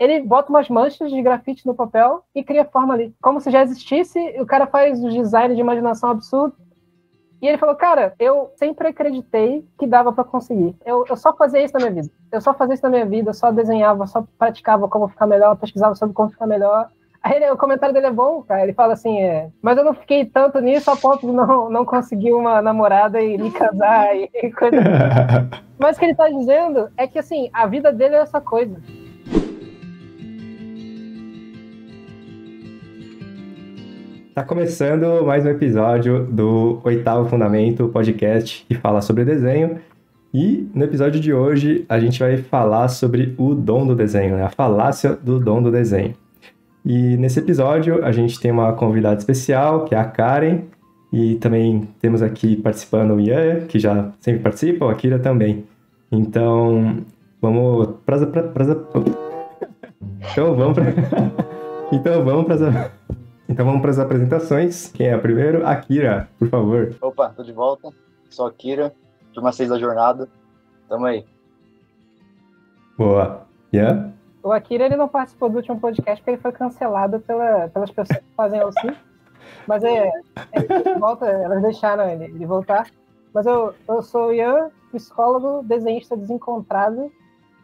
ele bota umas manchas de grafite no papel e cria forma ali. Como se já existisse, o cara faz os design de imaginação absurdo. E ele falou, cara, eu sempre acreditei que dava pra conseguir. Eu só fazia isso na minha vida. Eu só desenhava, só praticava como ficar melhor, pesquisava sobre como ficar melhor. Aí o comentário dele é bom, cara. Ele fala assim, mas eu não fiquei tanto nisso a ponto de não conseguir uma namorada e me casar e coisa assim. Mas o que ele tá dizendo é que, assim, a vida dele é essa coisa. Tá começando mais um episódio do Oitavo Fundamento, podcast que fala sobre desenho. E no episódio de hoje a gente vai falar sobre o dom do desenho, né? A falácia do dom do desenho. E nesse episódio a gente tem uma convidada especial, que é a Karen, e também temos aqui participando o Ian, que já sempre participa, o Akira também. Então, vamos para as apresentações. Quem é o primeiro? Akira, por favor. Opa, tô de volta. Sou Akira, turma 6 da jornada. Tamo aí. Boa. Ian? O Akira, ele não participou do último podcast porque ele foi cancelado pelas pessoas que fazem OC. Mas ele volta, elas deixaram ele voltar. Mas eu sou o Ian, psicólogo, desenhista desencontrado.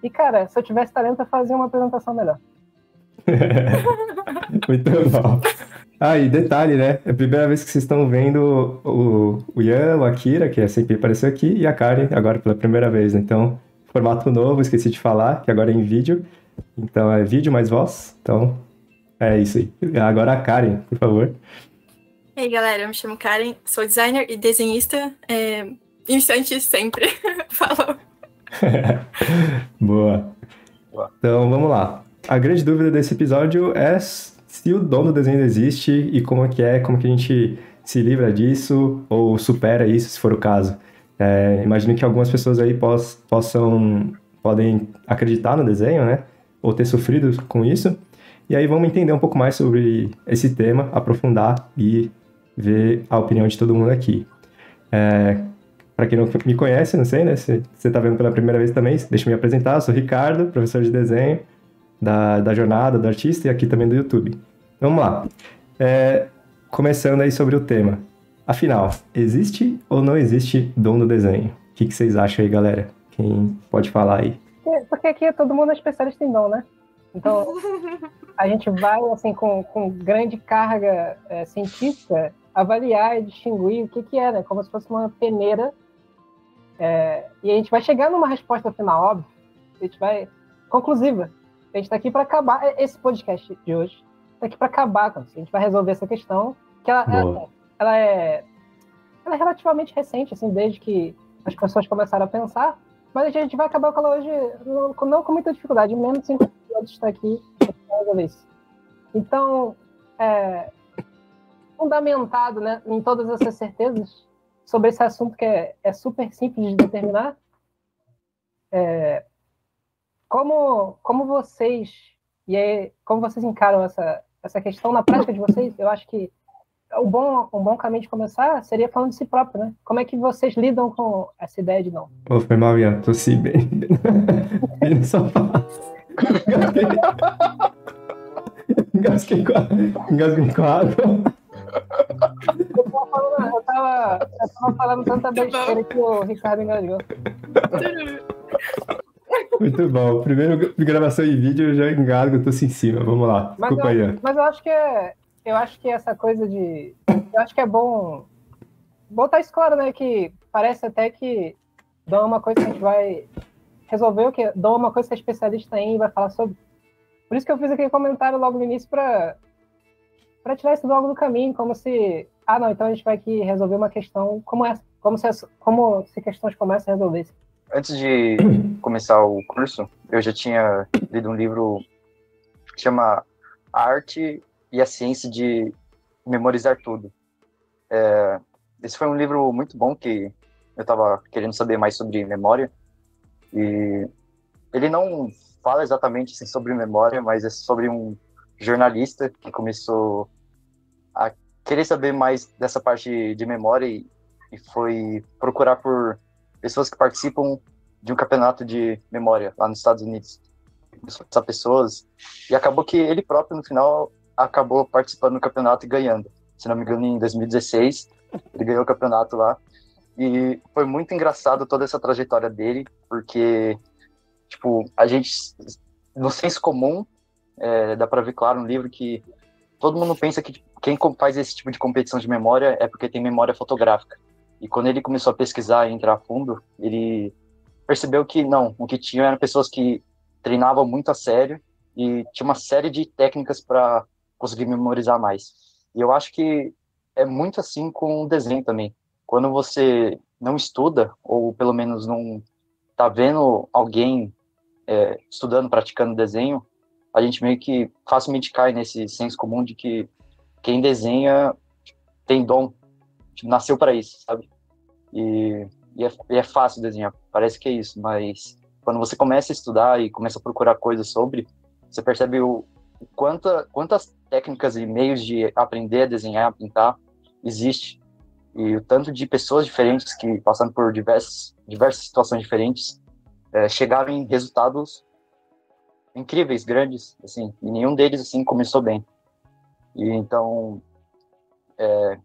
E, cara, se eu tivesse talento, eu fazia uma apresentação melhor. Muito bom. E detalhe, né? É a primeira vez que vocês estão vendo o Ian, o Akira, que sempre apareceu aqui, e a Karen, agora pela primeira vez. Então, formato novo, esqueci de falar, que agora é em vídeo. Então, é vídeo mais voz. Então, é isso aí. Agora a Karen, por favor. E aí, galera, eu me chamo Karen, sou designer e desenhista, iniciante sempre. Falou. Boa. Então, vamos lá. A grande dúvida desse episódio é se o dom do desenho existe e como a gente se livra disso ou supera isso, se for o caso. Imagino que algumas pessoas aí podem acreditar no desenho, né? Ou ter sofrido com isso. E aí vamos entender um pouco mais sobre esse tema, aprofundar e ver a opinião de todo mundo aqui. Para quem não me conhece, não sei, né? Se você está vendo pela primeira vez também, deixa eu me apresentar. Eu sou Ricardo, professor de desenho da jornada, do artista e aqui também do YouTube. Vamos lá. Começando aí sobre o tema. Afinal, existe ou não existe dom do desenho? O que vocês acham aí, galera? Quem pode falar aí? Porque aqui todo mundo é especialista em dom, né? Então, a gente vai, assim, com grande carga científica, avaliar e distinguir o que é, né? Como se fosse uma peneira. E a gente vai chegar numa resposta final, óbvio. A gente vai... Conclusiva. A gente está aqui para acabar... Esse podcast de hoje está aqui para acabar com isso. A gente vai resolver essa questão, que ela é relativamente recente, assim, desde que as pessoas começaram a pensar. Mas a gente vai acabar com ela hoje não com muita dificuldade, menos 5 minutos está aqui para resolver isso. Então, fundamentado, né, em todas essas certezas sobre esse assunto que é super simples de determinar, como vocês encaram essa questão na prática de vocês, eu acho que um bom caminho de começar seria falando de si próprio, né? Como é que vocês lidam com essa ideia de não? Pô, foi mal, Ian. Tossi bem no sofá. Engasguei com a água. Eu tava falando tanta besteira que o Ricardo engasgou. Muito bom. Primeiro gravação em vídeo, eu já engasgo, tô em cima. Vamos lá. Desculpa aí. Mas eu acho que essa coisa de... Eu acho que é bom botar isso claro, né? Que parece até que dom é uma coisa que a gente vai resolver, o que dom é uma coisa que é especialista em e vai falar sobre. Por isso que eu fiz aquele comentário logo no início para tirar isso logo do caminho, como se... não, então a gente vai aqui resolver uma questão como essa. Como se questões como essa resolvessem. Antes de começar o curso, eu já tinha lido um livro que chama A Arte e a Ciência de Memorizar Tudo. Esse foi um livro muito bom que eu estava querendo saber mais sobre memória. E ele não fala exatamente assim, sobre memória, mas é sobre um jornalista que começou a querer saber mais dessa parte de memória e foi procurar por pessoas que participam de um campeonato de memória lá nos Estados Unidos. começou a passar pessoas, e acabou que ele próprio, no final, acabou participando do campeonato e ganhando. Se não me engano, em 2016, ele ganhou o campeonato lá. E foi muito engraçado toda essa trajetória dele, porque, tipo, a gente, no senso comum, dá pra ver, claro, no livro que todo mundo pensa que quem faz esse tipo de competição de memória é porque tem memória fotográfica. E quando ele começou a pesquisar e entrar a fundo, ele percebeu que não, o que tinha eram pessoas que treinavam muito a sério e tinha uma série de técnicas para conseguir memorizar mais. E eu acho que é muito assim com o desenho também. Quando você não estuda, ou pelo menos não está vendo alguém estudando, praticando desenho, a gente meio que facilmente cai nesse senso comum de que quem desenha tem dom, tipo, nasceu para isso, sabe? E é fácil desenhar, parece que é isso, mas quando você começa a estudar e começa a procurar coisas sobre, você percebe quantas técnicas e meios de aprender a desenhar, a pintar, existe. E o tanto de pessoas diferentes que, passando por diversas situações diferentes, chegaram em resultados incríveis, grandes, assim, e nenhum deles, assim, começou bem. E então,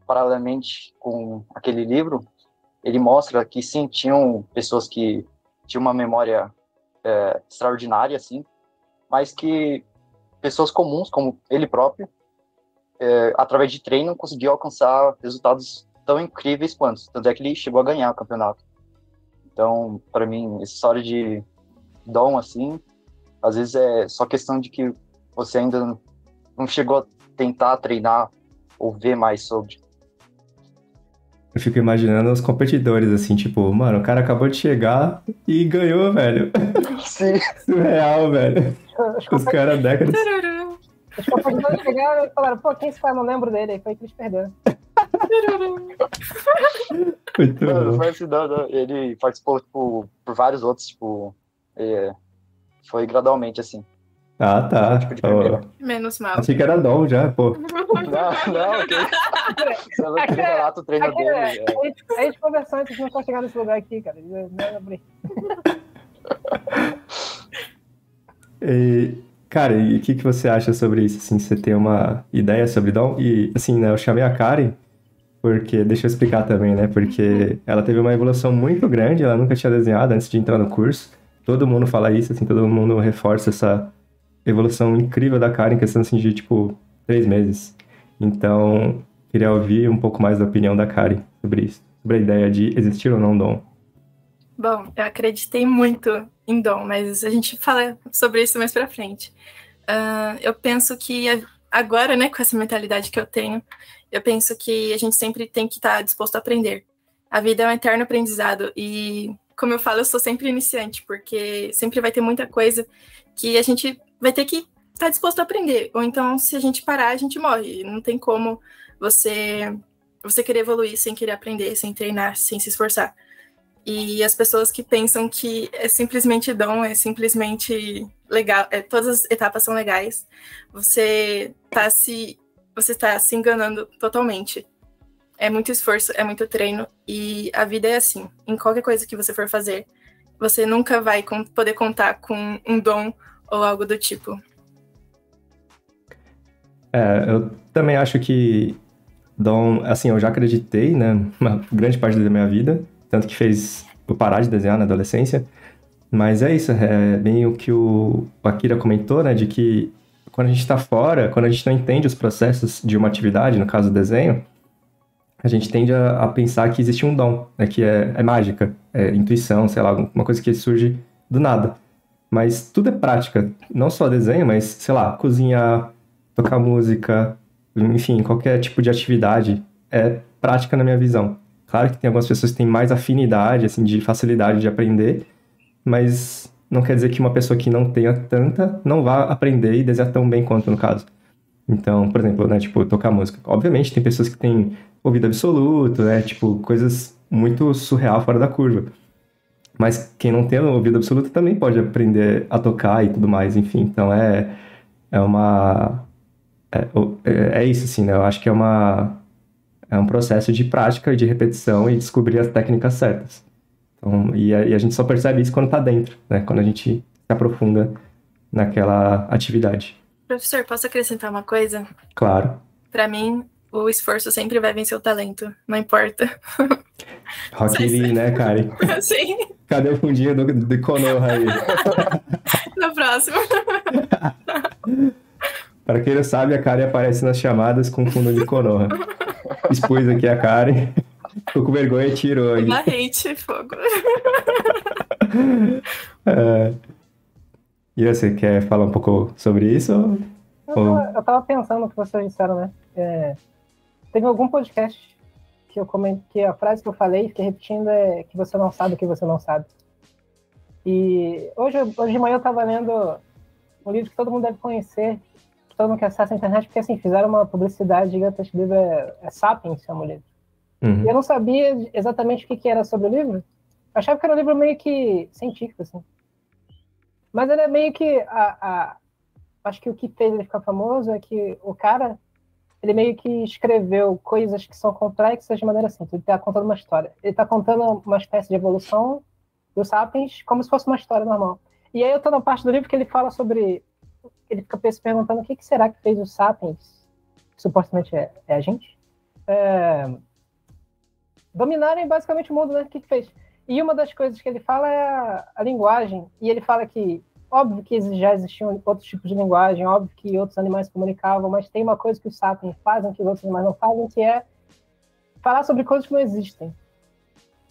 paralelamente com aquele livro, ele mostra que, sim, tinham pessoas que tinham uma memória extraordinária, assim, mas que pessoas comuns, como ele próprio, através de treino, conseguiu alcançar resultados tão incríveis quanto. Tanto é que ele chegou a ganhar o campeonato. Então, para mim, essa história de dom, assim, às vezes é só questão de que você ainda não chegou a tentar treinar ou ver mais sobre. Eu fico imaginando os competidores, assim, tipo, mano, o cara acabou de chegar e ganhou, velho. Sim. Surreal, velho. Os caras décadas. Os competidores chegaram e falaram, pô, quem é esse cara? Não lembro dele. Aí foi que eles perderam. Muito Não, bom. foi assim, não. Ele participou, tipo, por vários outros, tipo, foi gradualmente, assim. Ah, tá. Tipo, de primeira. Menos mal. Achei que era dom já, pô. Não, que você não tem relato o treino dele. A gente conversou antes de não chegar nesse lugar aqui, cara. Não abri. E, cara, e o que você acha sobre isso? Assim, você tem uma ideia sobre dom? E, assim, né, eu chamei a Karen porque, deixa eu explicar também, né? Porque ela teve uma evolução muito grande, ela nunca tinha desenhado antes de entrar no curso. Todo mundo fala isso, assim, todo mundo reforça essa evolução incrível da Karen em questão, assim, de, tipo, 3 meses. Então, queria ouvir um pouco mais da opinião da Karen sobre isso. Sobre a ideia de existir ou não dom. Bom, eu acreditei muito em dom, mas a gente fala sobre isso mais pra frente. Eu penso que agora, né, com essa mentalidade que eu tenho, eu penso que a gente sempre tem que estar disposto a aprender. A vida é um eterno aprendizado e, como eu falo, eu sou sempre iniciante, porque sempre vai ter muita coisa que a gente vai ter que estar disposto a aprender. Ou então, se a gente parar, a gente morre. Não tem como você querer evoluir sem querer aprender, sem treinar, sem se esforçar. E as pessoas que pensam que é simplesmente dom, é simplesmente legal, todas as etapas são legais, você está se enganando totalmente. É muito esforço, é muito treino, e a vida é assim. Em qualquer coisa que você for fazer, você nunca vai poder contar com um dom ou algo do tipo. Eu também acho que dom, assim, eu já acreditei, né, uma grande parte da minha vida, tanto que fez eu parar de desenhar na adolescência, mas é isso, é bem o que o Akira comentou, né, de que quando a gente está fora, quando a gente não entende os processos de uma atividade, no caso do desenho, a gente tende a pensar que existe um dom, né, que é mágica, é intuição, sei lá, uma coisa que surge do nada. Mas tudo é prática, não só desenho, mas, sei lá, cozinhar, tocar música, enfim, qualquer tipo de atividade é prática na minha visão. Claro que tem algumas pessoas que têm mais afinidade, assim, de facilidade de aprender, mas não quer dizer que uma pessoa que não tenha tanta não vá aprender e desenhar tão bem quanto no caso. Então, por exemplo, né, tipo, tocar música. Obviamente tem pessoas que têm ouvido absoluto, né, tipo, coisas muito surreal fora da curva. Mas quem não tem ouvido absoluto também pode aprender a tocar e tudo mais, enfim. Então é uma... É isso, assim, né? Eu acho que é um processo de prática e de repetição e descobrir as técnicas certas. Então, e a gente só percebe isso quando tá dentro, né? Quando a gente se aprofunda naquela atividade. Professor, posso acrescentar uma coisa? Claro. Para mim, o esforço sempre vai vencer o talento, não importa. Rock Lee, né, Karen? Sim. Cadê o fundinho do Konoha aí? No próximo. Para quem não sabe, a Karen aparece nas chamadas com fundo de Konoha. Expus aqui a Karen, ficou com vergonha e tirou aí. Barrete, fogo. E você quer falar um pouco sobre isso? Eu tava pensando no que vocês disseram, né? Teve algum podcast que eu comentei, que a frase que eu falei, fiquei repetindo, é que você não sabe o que você não sabe. E hoje de manhã eu tava lendo um livro que todo mundo deve conhecer, que todo mundo que acessa a internet, porque assim, fizeram uma publicidade gigantesca. O livro é Sapiens, chama o livro. Uhum. E eu não sabia exatamente o que era sobre o livro. Eu achava que era um livro meio que científico, assim. Mas ele é meio que... acho que o que fez ele ficar famoso é que o cara, ele meio que escreveu coisas que são complexas de maneira simples. Ele está contando uma história. Ele está contando uma espécie de evolução dos sapiens como se fosse uma história normal. E aí eu estou na parte do livro que ele fala sobre... Ele fica se perguntando o que será que fez os sapiens, que supostamente é a gente, dominarem basicamente o mundo, né? O que fez? E uma das coisas que ele fala é a linguagem. E ele fala que, óbvio que já existiam outros tipos de linguagem, óbvio que outros animais se comunicavam, mas tem uma coisa que os sapiens fazem que os outros animais não fazem, que é falar sobre coisas que não existem.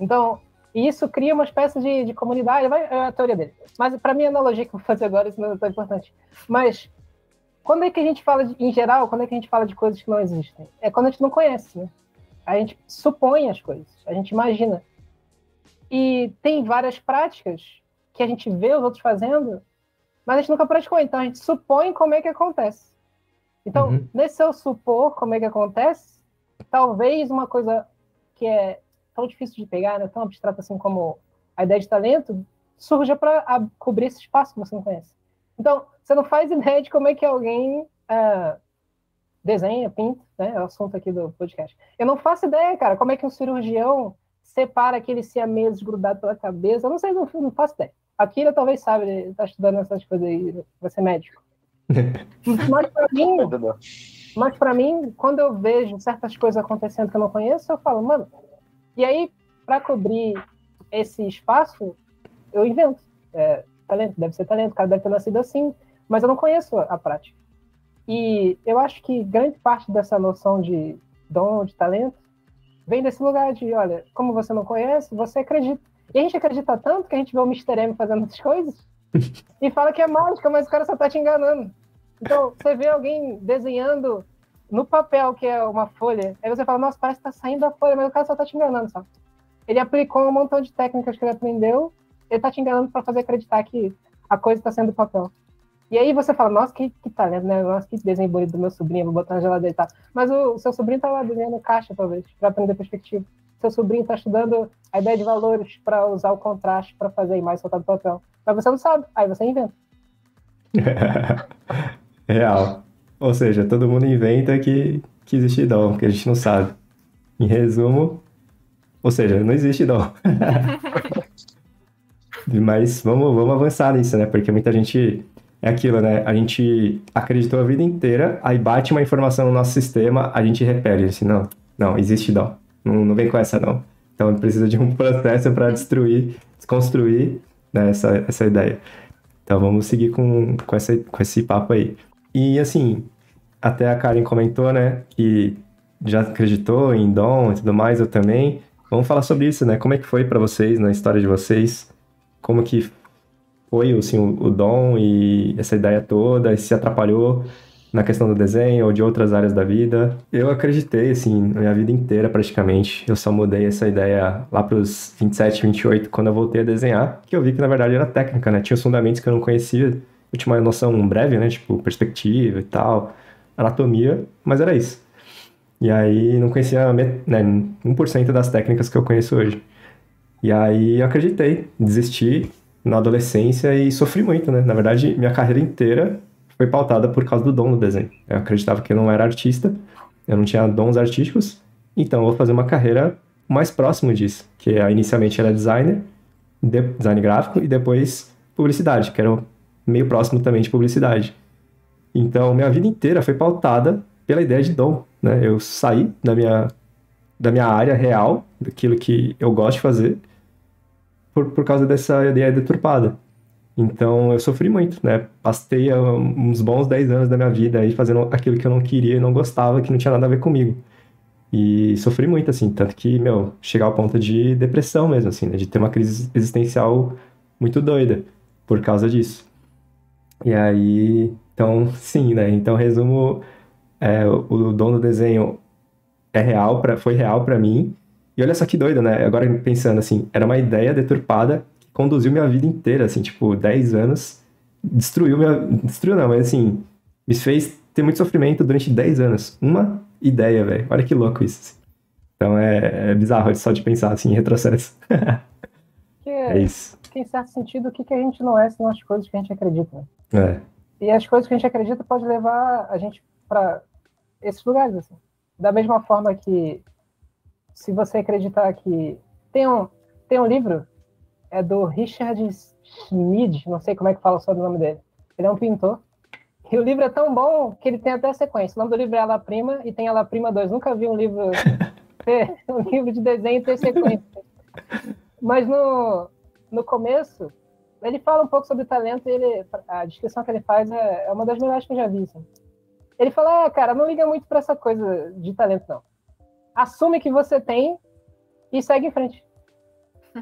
Então, isso cria uma espécie de comunidade, é a teoria dele. Mas, para mim, a analogia que eu vou fazer agora, isso não é tão importante. Mas, quando é que a gente fala, em geral, quando é que a gente fala de coisas que não existem? É quando a gente não conhece, né? A gente supõe as coisas, a gente imagina. E tem várias práticas que a gente vê os outros fazendo, mas a gente nunca praticou, então a gente supõe como é que acontece. Então, nesse seu supor como é que acontece, talvez uma coisa que é tão difícil de pegar, né, tão abstrata assim como a ideia de talento, surja para cobrir esse espaço que você não conhece. Então, você não faz ideia de como é que alguém desenha, pinta, né, é o assunto aqui do podcast. Eu não faço ideia, cara, como é que um cirurgião separa aquele siamês grudado pela cabeça. Eu não sei, não faço ideia. A Kira talvez sabe, ele está estudando essas coisas aí, vai ser médico. Mas para mim, quando eu vejo certas coisas acontecendo que eu não conheço, eu falo, mano, e aí, para cobrir esse espaço, eu invento. Talento, deve ser talento, o cara deve ter nascido assim, mas eu não conheço a prática. E eu acho que grande parte dessa noção de dom, de talento, vem desse lugar de, olha, como você não conhece, você acredita. E a gente acredita tanto que a gente vê o Mr. M fazendo essas coisas e fala que é mágica, mas o cara só tá te enganando. Então, você vê alguém desenhando no papel, que é uma folha, aí você fala, nossa, parece que tá saindo a folha, mas o cara só tá te enganando, sabe? Ele aplicou um montão de técnicas que ele aprendeu, ele tá te enganando para fazer acreditar que a coisa tá sendo do papel. E aí você fala, nossa, que talento, né? Nossa, que desenho bonito do meu sobrinho, vou botar na geladeira e tal. Mas o seu sobrinho tá lá desenhando caixa, talvez, para aprender perspectiva. Seu sobrinho tá estudando a ideia de valores para usar o contraste para fazer a imagem soltar do papel. Mas você não sabe, aí você inventa. Real. Ou seja, todo mundo inventa que existe dom, que a gente não sabe. Em resumo, ou seja, não existe dom. Mas vamos avançar nisso, né? Porque muita gente... É aquilo, né? A gente acreditou a vida inteira, aí bate uma informação no nosso sistema, a gente repele. Assim, não, existe dom. Não vem com essa, não. Então precisa de um processo para desconstruir, né, essa ideia. Então vamos seguir com esse papo aí. E assim, até a Karen comentou, né, que já acreditou em dom e tudo mais, eu também. Vamos falar sobre isso, né? Como é que foi para vocês, na história de vocês? Como que foi assim, o dom e essa ideia toda, e se atrapalhou na questão do desenho ou de outras áreas da vida? Eu acreditei, assim, na minha vida inteira praticamente. Eu só mudei essa ideia lá para os 27, 28, quando eu voltei a desenhar, que eu vi que na verdade era técnica, né? Tinha os fundamentos que eu não conhecia, eu tinha uma noção breve, né? Tipo, perspectiva e tal, anatomia, mas era isso. E aí não conhecia, né, 1% das técnicas que eu conheço hoje. E aí eu acreditei, desisti na adolescência e sofri muito, né? Na verdade, minha carreira inteira foi pautada por causa do dom do desenho. Eu acreditava que eu não era artista, eu não tinha dons artísticos, então eu vou fazer uma carreira mais próximo disso, que inicialmente era designer, design gráfico e depois publicidade, que era meio próximo também de publicidade. Então, minha vida inteira foi pautada pela ideia de dom, né? Eu saí da minha área real, daquilo que eu gosto de fazer, por causa dessa ideia deturpada. Então, eu sofri muito, né? Passei uns bons 10 anos da minha vida aí fazendo aquilo que eu não queria e não gostava, que não tinha nada a ver comigo. E sofri muito, assim, tanto que, chegar ao ponto de depressão mesmo, assim, né? De ter uma crise existencial muito doida por causa disso. E aí, então, sim, né? Então, resumo, o dom do desenho foi real pra mim. E olha só que doido, né? Agora pensando, assim, era uma ideia deturpada que conduziu minha vida inteira, assim, tipo, 10 anos, destruiu não, mas assim, me fez ter muito sofrimento durante 10 anos. Uma ideia, velho. Olha que louco isso, assim. Então é bizarro só de pensar, assim, em retrocesso. É isso. Em certo sentido, o que a gente não é são as coisas que a gente acredita, né? É. E as coisas que a gente acredita pode levar a gente para esses lugares, assim. Da mesma forma que, se você acreditar que... Tem um livro, é do Richard Schmid, não sei como é que fala sobre o nome dele. Ele é um pintor. E o livro é tão bom que ele tem até sequência. O nome do livro é Ela Prima e tem Ela Prima 2. Nunca vi um livro de desenho ter sequência. Mas no começo, ele fala um pouco sobre talento e a descrição que ele faz é uma das melhores que eu já vi. Assim. Ele fala, cara, não liga muito para essa coisa de talento, não. Assume que você tem e segue em frente.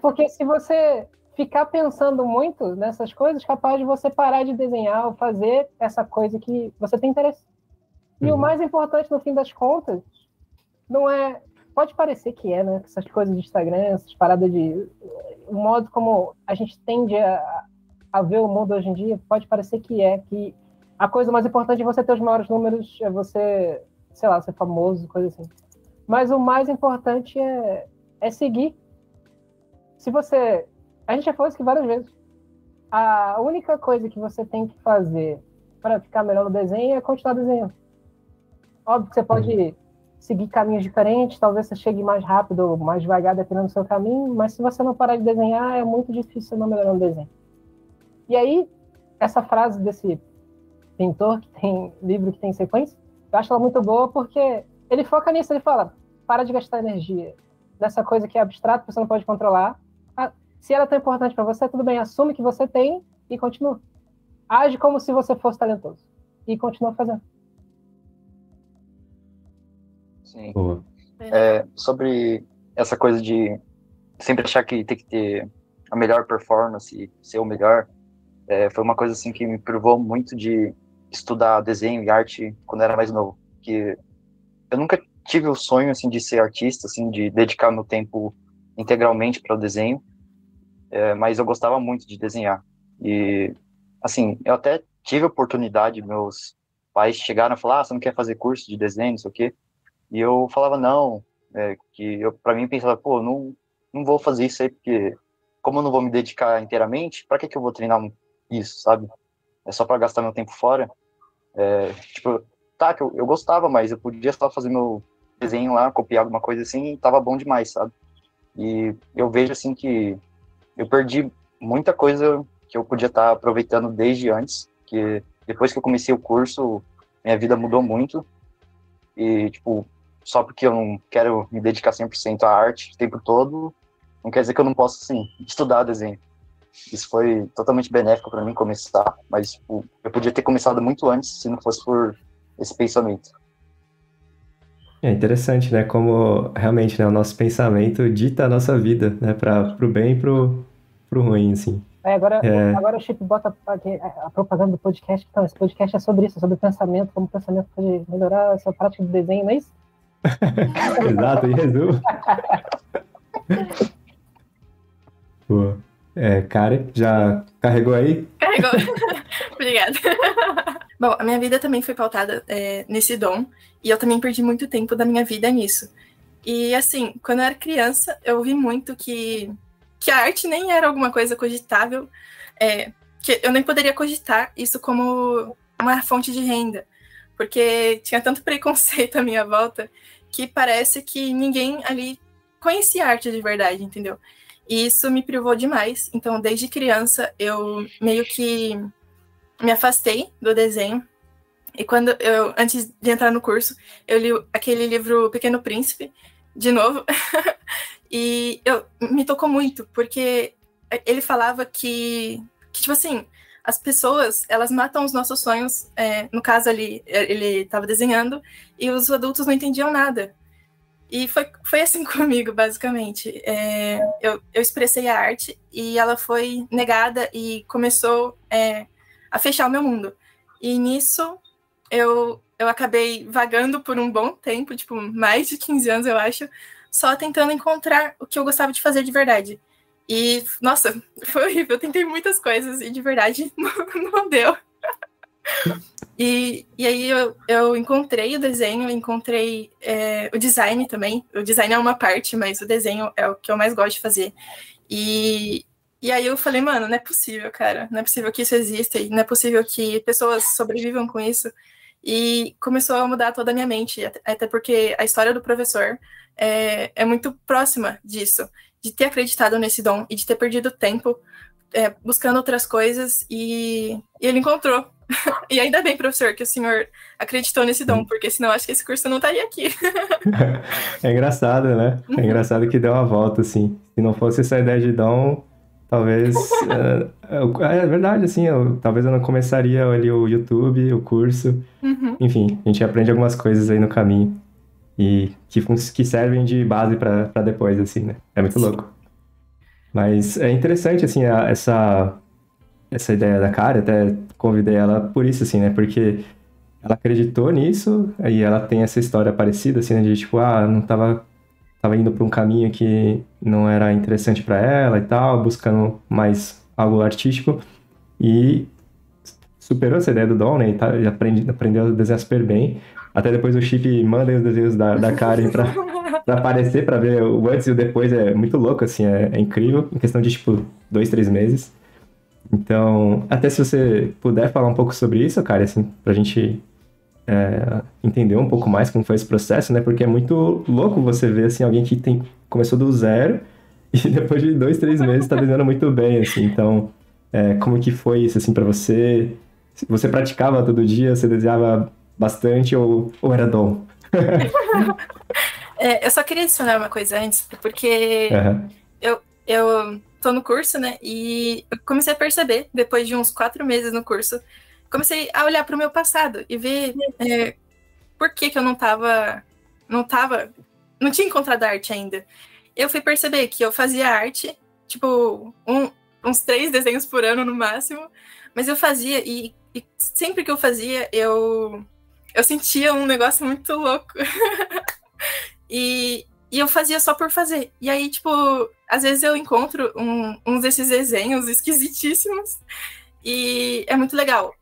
Porque se você ficar pensando muito nessas coisas, capaz de você parar de desenhar ou fazer essa coisa que você tem interesse. E o mais importante, no fim das contas, não é... Pode parecer que é, né? Essas coisas de Instagram, essas paradas de... O modo como a gente tende a ver o mundo hoje em dia, pode parecer que a coisa mais importante é você ter os maiores números, é você, sei lá, ser famoso, coisa assim. Mas o mais importante é seguir. Se você... A gente já falou isso aqui várias vezes. A única coisa que você tem que fazer para ficar melhor no desenho é continuar desenhando. Óbvio que você pode seguir caminhos diferentes, talvez você chegue mais rápido ou mais devagar dependendo do seu caminho, mas se você não parar de desenhar, é muito difícil você não melhorar no desenho. E aí, essa frase desse pintor que tem livro que tem sequência, eu acho ela muito boa porque ele foca nisso, ele fala, para de gastar energia nessa coisa que é abstrata, que você não pode controlar. Se ela é tão importante para você, tudo bem, assume que você tem e continua. Age como se você fosse talentoso. E continua fazendo. Sim. Sobre essa coisa de sempre achar que tem que ter a melhor performance, ser o melhor, foi uma coisa assim que me privou muito de estudar desenho e arte quando eu era mais novo. Que eu nunca tive o sonho assim de ser artista, assim, de dedicar meu tempo integralmente para o desenho. Mas eu gostava muito de desenhar. E, assim, eu até tive a oportunidade, meus pais chegaram a falar, você não quer fazer curso de desenho, não sei o quê. E eu falava não, que eu, pra mim, pensava, pô, não vou fazer isso aí, porque como eu não vou me dedicar inteiramente, pra que eu vou treinar isso, sabe? É só pra gastar meu tempo fora. Tipo, tá, que eu gostava, mas eu podia só fazer meu desenho lá, copiar alguma coisa assim, e tava bom demais, sabe? E eu vejo, assim, que eu perdi muita coisa que eu podia estar aproveitando desde antes, que depois que eu comecei o curso, minha vida mudou muito. E, tipo, só porque eu não quero me dedicar 100% à arte o tempo todo, não quer dizer que eu não possa, assim, estudar desenho. Isso foi totalmente benéfico para mim começar, mas, tipo, eu podia ter começado muito antes se não fosse por esse pensamento. É interessante, né? Como realmente, né, o nosso pensamento dita a nossa vida, né? Pro bem e pro ruim, assim. Agora o Chip bota a propaganda do podcast. Então, esse podcast é sobre isso, sobre pensamento, como o pensamento pode melhorar a sua prática de desenho, não é isso? Exato, em resumo. Boa. Karen, já carregou aí? Carregou. Obrigada. Bom, a minha vida também foi pautada nesse dom, e eu também perdi muito tempo da minha vida nisso. E, assim, quando eu era criança, eu ouvi muito que a arte nem era alguma coisa cogitável, que eu nem poderia cogitar isso como uma fonte de renda, porque tinha tanto preconceito à minha volta que parece que ninguém ali conhecia arte de verdade, entendeu? E isso me privou demais. Então, desde criança, eu meio que me afastei do desenho. E antes de entrar no curso, eu li aquele livro Pequeno Príncipe, de novo. E me tocou muito, porque ele falava que, tipo assim, as pessoas, elas matam os nossos sonhos. No caso ali, ele estava desenhando, e os adultos não entendiam nada. E foi assim comigo, basicamente. Eu expressei a arte, e ela foi negada, e começou a fechar o meu mundo. E nisso, eu acabei vagando por um bom tempo, tipo, mais de 15 anos, eu acho, só tentando encontrar o que eu gostava de fazer de verdade. E, nossa, foi horrível. Eu tentei muitas coisas e, de verdade, não deu. E aí eu encontrei o desenho, encontrei o design também. O design é uma parte, mas o desenho é o que eu mais gosto de fazer. E aí eu falei, mano, não é possível, cara. Não é possível que isso exista, e não é possível que pessoas sobrevivam com isso. E começou a mudar toda a minha mente, até porque a história do professor é muito próxima disso, de ter acreditado nesse dom e de ter perdido tempo buscando outras coisas, e ele encontrou. E ainda bem, professor, que o senhor acreditou nesse dom, porque senão acho que esse curso não estaria aqui. É engraçado, né? É engraçado que deu uma volta, assim. Se não fosse essa ideia de dom, talvez... é verdade, assim, talvez eu não começaria ali o YouTube, o curso. Enfim, a gente aprende algumas coisas aí no caminho. E que servem de base pra depois, assim, né? É muito louco. Mas é interessante, assim, essa ideia da Kari, até convidei ela por isso, assim, né? Porque ela acreditou nisso, aí ela tem essa história parecida, assim, né? De tipo, não tava indo pra um caminho que não era interessante pra ela e tal, buscando mais algo artístico, e superou essa ideia do dom, né? E aprendeu a desenhar super bem. Até depois o Chip manda os desenhos da Karen pra aparecer, pra ver o antes e o depois. É muito louco, assim, é incrível, em questão de, tipo, 2, 3 meses. Então, até se você puder falar um pouco sobre isso, cara, assim, pra gente entender um pouco mais como foi esse processo, né? Porque é muito louco você ver, assim, alguém que começou do zero e depois de 2, 3 meses tá desenhando muito bem, assim. Então, como que foi isso, assim, pra você? Você praticava todo dia? Você desenhava bastante ou era dom? Eu só queria adicionar uma coisa antes, porque eu tô no curso, né? E eu comecei a perceber, depois de uns 4 meses no curso, comecei a olhar pro meu passado e ver por que eu não tinha encontrado arte ainda. Eu fui perceber que eu fazia arte, tipo, uns 3 desenhos por ano no máximo, mas eu fazia, e sempre que eu fazia, eu sentia um negócio muito louco. E eu fazia só por fazer. E aí, tipo, às vezes eu encontro uns desses desenhos esquisitíssimos. E é muito legal.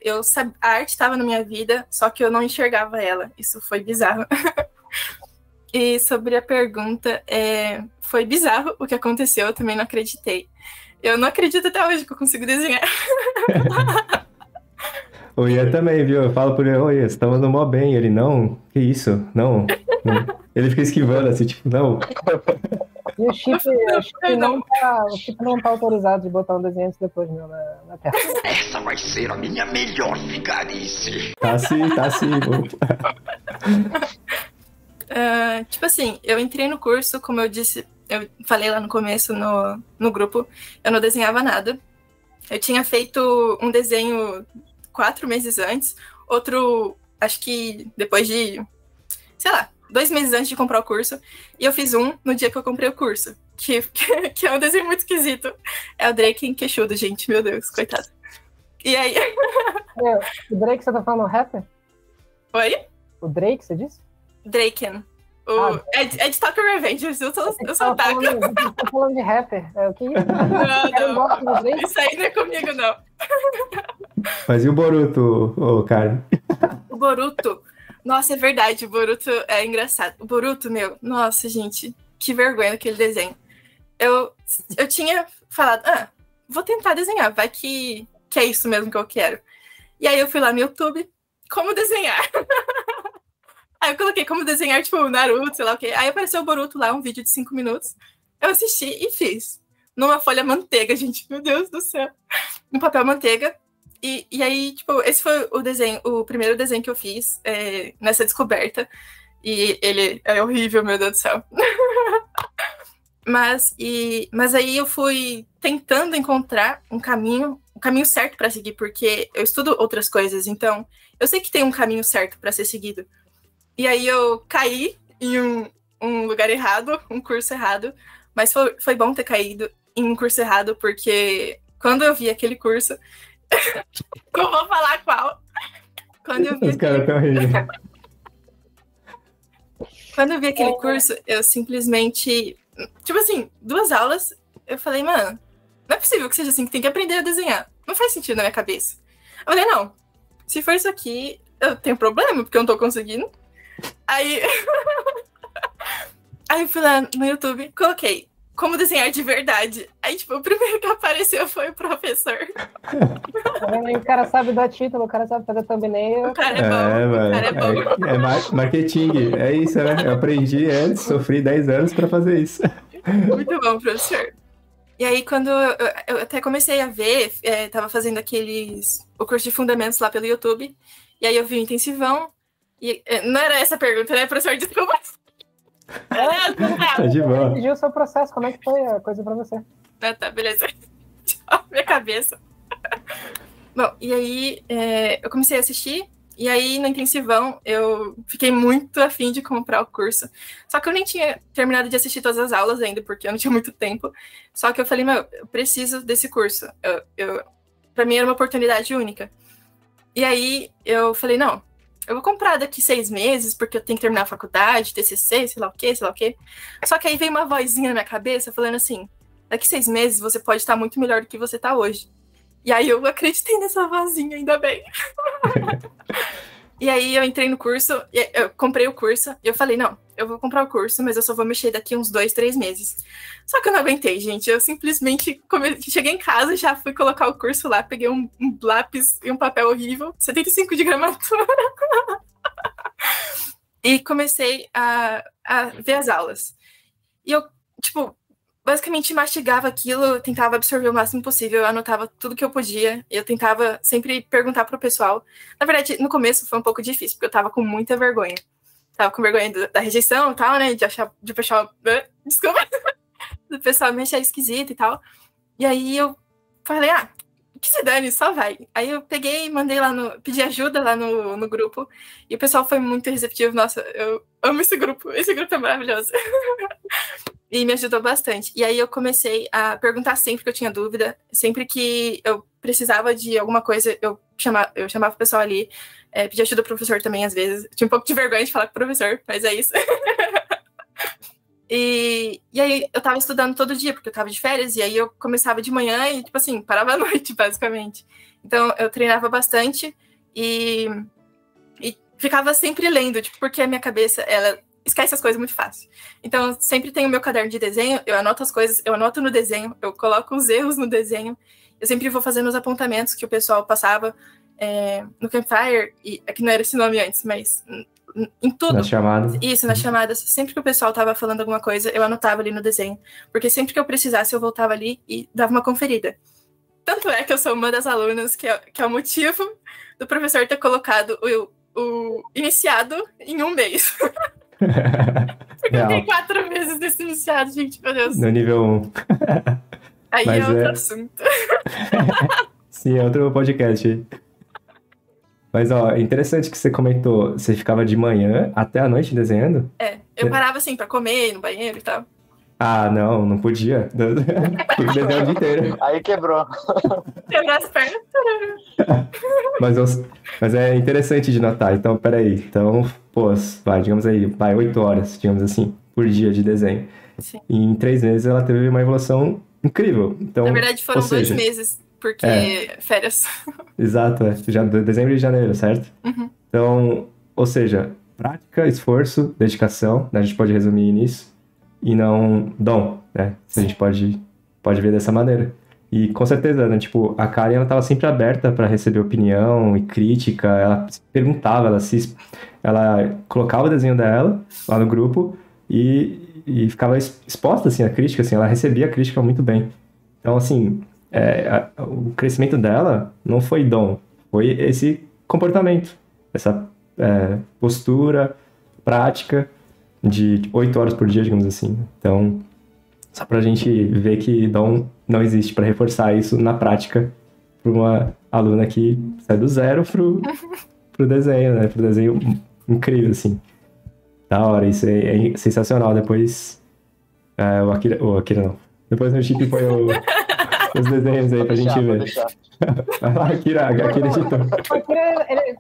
A arte estava na minha vida, só que eu não enxergava ela. Isso foi bizarro. E sobre a pergunta, foi bizarro o que aconteceu, eu também não acreditei. Eu não acredito até hoje que eu consigo desenhar. O Ian também, viu? Eu falo por ele, ô Ian, você tá mandando mó bem. Ele, não, que isso? Não. Ele fica esquivando, assim, tipo, não. E o Chip não tá autorizado de botar um desenho antes depois meu na tela. Essa vai ser a minha melhor vigarice. Tá sim. Tipo assim, eu entrei no curso, como eu disse, eu falei lá no começo no grupo, eu não desenhava nada. Eu tinha feito um desenho 4 meses antes, outro, acho que depois de, sei lá, 2 meses antes de comprar o curso, e eu fiz no dia que eu comprei o curso, que é um desenho muito esquisito. É o Drake queixudo, gente, meu Deus, coitado. E aí... O Drake, você tá falando rapper? Oi? O Drake, você disse? Draken. É de Tokyo Revengers, eu sou otaku. Eu tô falando de rapper. O que é isso? Não. Isso aí não é comigo, não. Mas e o Boruto, Karen? O Boruto... Nossa, é verdade, o Boruto é engraçado. O Boruto, nossa, gente, que vergonha aquele desenho. Eu tinha falado, vou tentar desenhar, vai que é isso mesmo que eu quero. E aí eu fui lá no YouTube, como desenhar? Aí eu coloquei como desenhar, tipo, Naruto, sei lá o quê. Aí apareceu o Boruto lá, um vídeo de 5 minutos. Eu assisti e fiz. Numa folha manteiga, gente, meu Deus do céu. Um papel manteiga. E aí, tipo, esse foi o primeiro desenho que eu fiz nessa descoberta. E ele é horrível, meu Deus do céu. Mas aí eu fui tentando encontrar um caminho certo para seguir, porque eu estudo outras coisas, então eu sei que tem um caminho certo para ser seguido. E aí eu caí em um lugar errado, um curso errado, mas foi bom ter caído em um curso errado, porque quando eu vi aquele curso, eu vou falar qual. Quando eu vi Os caras estão rindo. Quando eu vi aquele curso, eu simplesmente... Tipo assim, 2 aulas, eu falei, mano, não é possível que seja assim, que tem que aprender a desenhar. Não faz sentido na minha cabeça. Eu falei, não, se for isso aqui, eu tenho problema, porque eu não tô conseguindo. Aí eu fui lá no YouTube, coloquei como desenhar de verdade. Aí, tipo, o primeiro que apareceu foi o professor. O cara sabe dar título, o cara sabe fazer thumbnail. O cara é bom, o cara é bom. É marketing, é isso, né? Eu aprendi antes, sofri 10 anos pra fazer isso. Muito bom, professor. E aí, quando eu até comecei a ver, tava fazendo o curso de fundamentos lá pelo YouTube, e aí eu vi o intensivão, e não era essa a pergunta, né, professor? Desculpa. Tá de boa. Pediu o seu processo, como é que foi a coisa pra você? Ah, tá, beleza. Minha cabeça. Bom, e aí eu comecei a assistir, e aí no intensivão eu fiquei muito afim de comprar o curso. Só que eu nem tinha terminado de assistir todas as aulas ainda, porque eu não tinha muito tempo. Só que eu falei, eu preciso desse curso. Pra mim era uma oportunidade única. E aí eu falei, não, eu vou comprar daqui 6 meses, porque eu tenho que terminar a faculdade, TCC, sei lá o quê. Só que aí veio uma vozinha na minha cabeça falando assim, daqui 6 meses você pode estar muito melhor do que você está hoje. E aí eu acreditei nessa vozinha, ainda bem. E aí eu entrei no curso, eu comprei o curso, e eu falei, não, eu vou comprar o curso, mas eu só vou mexer daqui uns 2, 3 meses. Só que eu não aguentei, gente. Eu simplesmente cheguei em casa, já fui colocar o curso lá, peguei um lápis e um papel horrível, 75 de gramatura. E comecei a ver as aulas. E eu, tipo, basicamente mastigava aquilo, eu tentava absorver o máximo possível, eu anotava tudo que eu podia, eu tentava sempre perguntar pro pessoal. Na verdade, no começo foi um pouco difícil, porque eu tava com muita vergonha. Tava com vergonha da rejeição e tal, né, de pessoal... Desculpa! Do pessoal me achar esquisito e tal. E aí eu falei, que se dane, só vai. Aí eu peguei e mandei pedi ajuda lá no grupo, e o pessoal foi muito receptivo. Nossa, eu amo esse grupo é maravilhoso. E me ajudou bastante. E aí eu comecei a perguntar sempre que eu tinha dúvida, sempre que eu precisava de alguma coisa, eu chamava o pessoal ali, pedia ajuda pro professor também, às vezes. Tinha um pouco de vergonha de falar com o professor, mas é isso. E aí eu tava estudando todo dia, porque eu tava de férias, e aí eu começava de manhã e, tipo assim, parava à noite, basicamente. Então eu treinava bastante e ficava sempre lendo, tipo, porque a minha cabeça, ela esquece as coisas muito fácil. Então eu sempre tenho o meu caderno de desenho, eu anoto as coisas, eu anoto no desenho, eu coloco os erros no desenho, eu sempre vou fazendo os apontamentos que o pessoal passava no Campfire, e aqui não era esse nome antes, mas... em tudo. Nas chamadas. Isso, nas chamadas. Sempre que o pessoal tava falando alguma coisa, eu anotava ali no desenho. Porque sempre que eu precisasse, eu voltava ali e dava uma conferida. Tanto é que eu sou uma das alunas que é o motivo do professor ter colocado o iniciado em 1 mês. Porque eu fiquei 4 meses nesse iniciado, gente, meu Deus. No nível 1. Aí mas é outro assunto. Sim, é outro podcast. Mas, ó, é interessante que você comentou, você ficava de manhã até a noite desenhando? Eu parava, assim, pra comer, no banheiro e tal. Ah, não podia. Tinha que desenhar o dia inteiro. Aí quebrou. Quebrou as pernas. Mas é interessante de notar. Então, peraí. Então, digamos aí, 8 horas, digamos assim, por dia de desenho. Sim. E em 3 meses ela teve uma evolução incrível. Então, na verdade, foram 2 meses, porque férias. Exato, já dezembro e janeiro, certo? Uhum. Então, ou seja, prática, esforço, dedicação, né? A gente pode resumir nisso, e não dom, né? A gente pode ver dessa maneira. E com certeza, né? Tipo, a Karen, ela estava sempre aberta para receber opinião e crítica, ela perguntava, ela colocava o desenho dela lá no grupo e ficava exposta, assim, à crítica, assim, ela recebia a crítica muito bem. Então, assim, o crescimento dela não foi dom, foi esse comportamento, essa postura, prática de 8 horas por dia, digamos assim. Então, só pra gente ver que dom não existe, para reforçar isso na prática para uma aluna que sai do zero pro desenho, né? Pro desenho incrível, assim. Da hora, isso é sensacional. Depois, o Akira não. Depois no Chip põe os desenhos aí pra gente ver. Vai lá, Akira editor.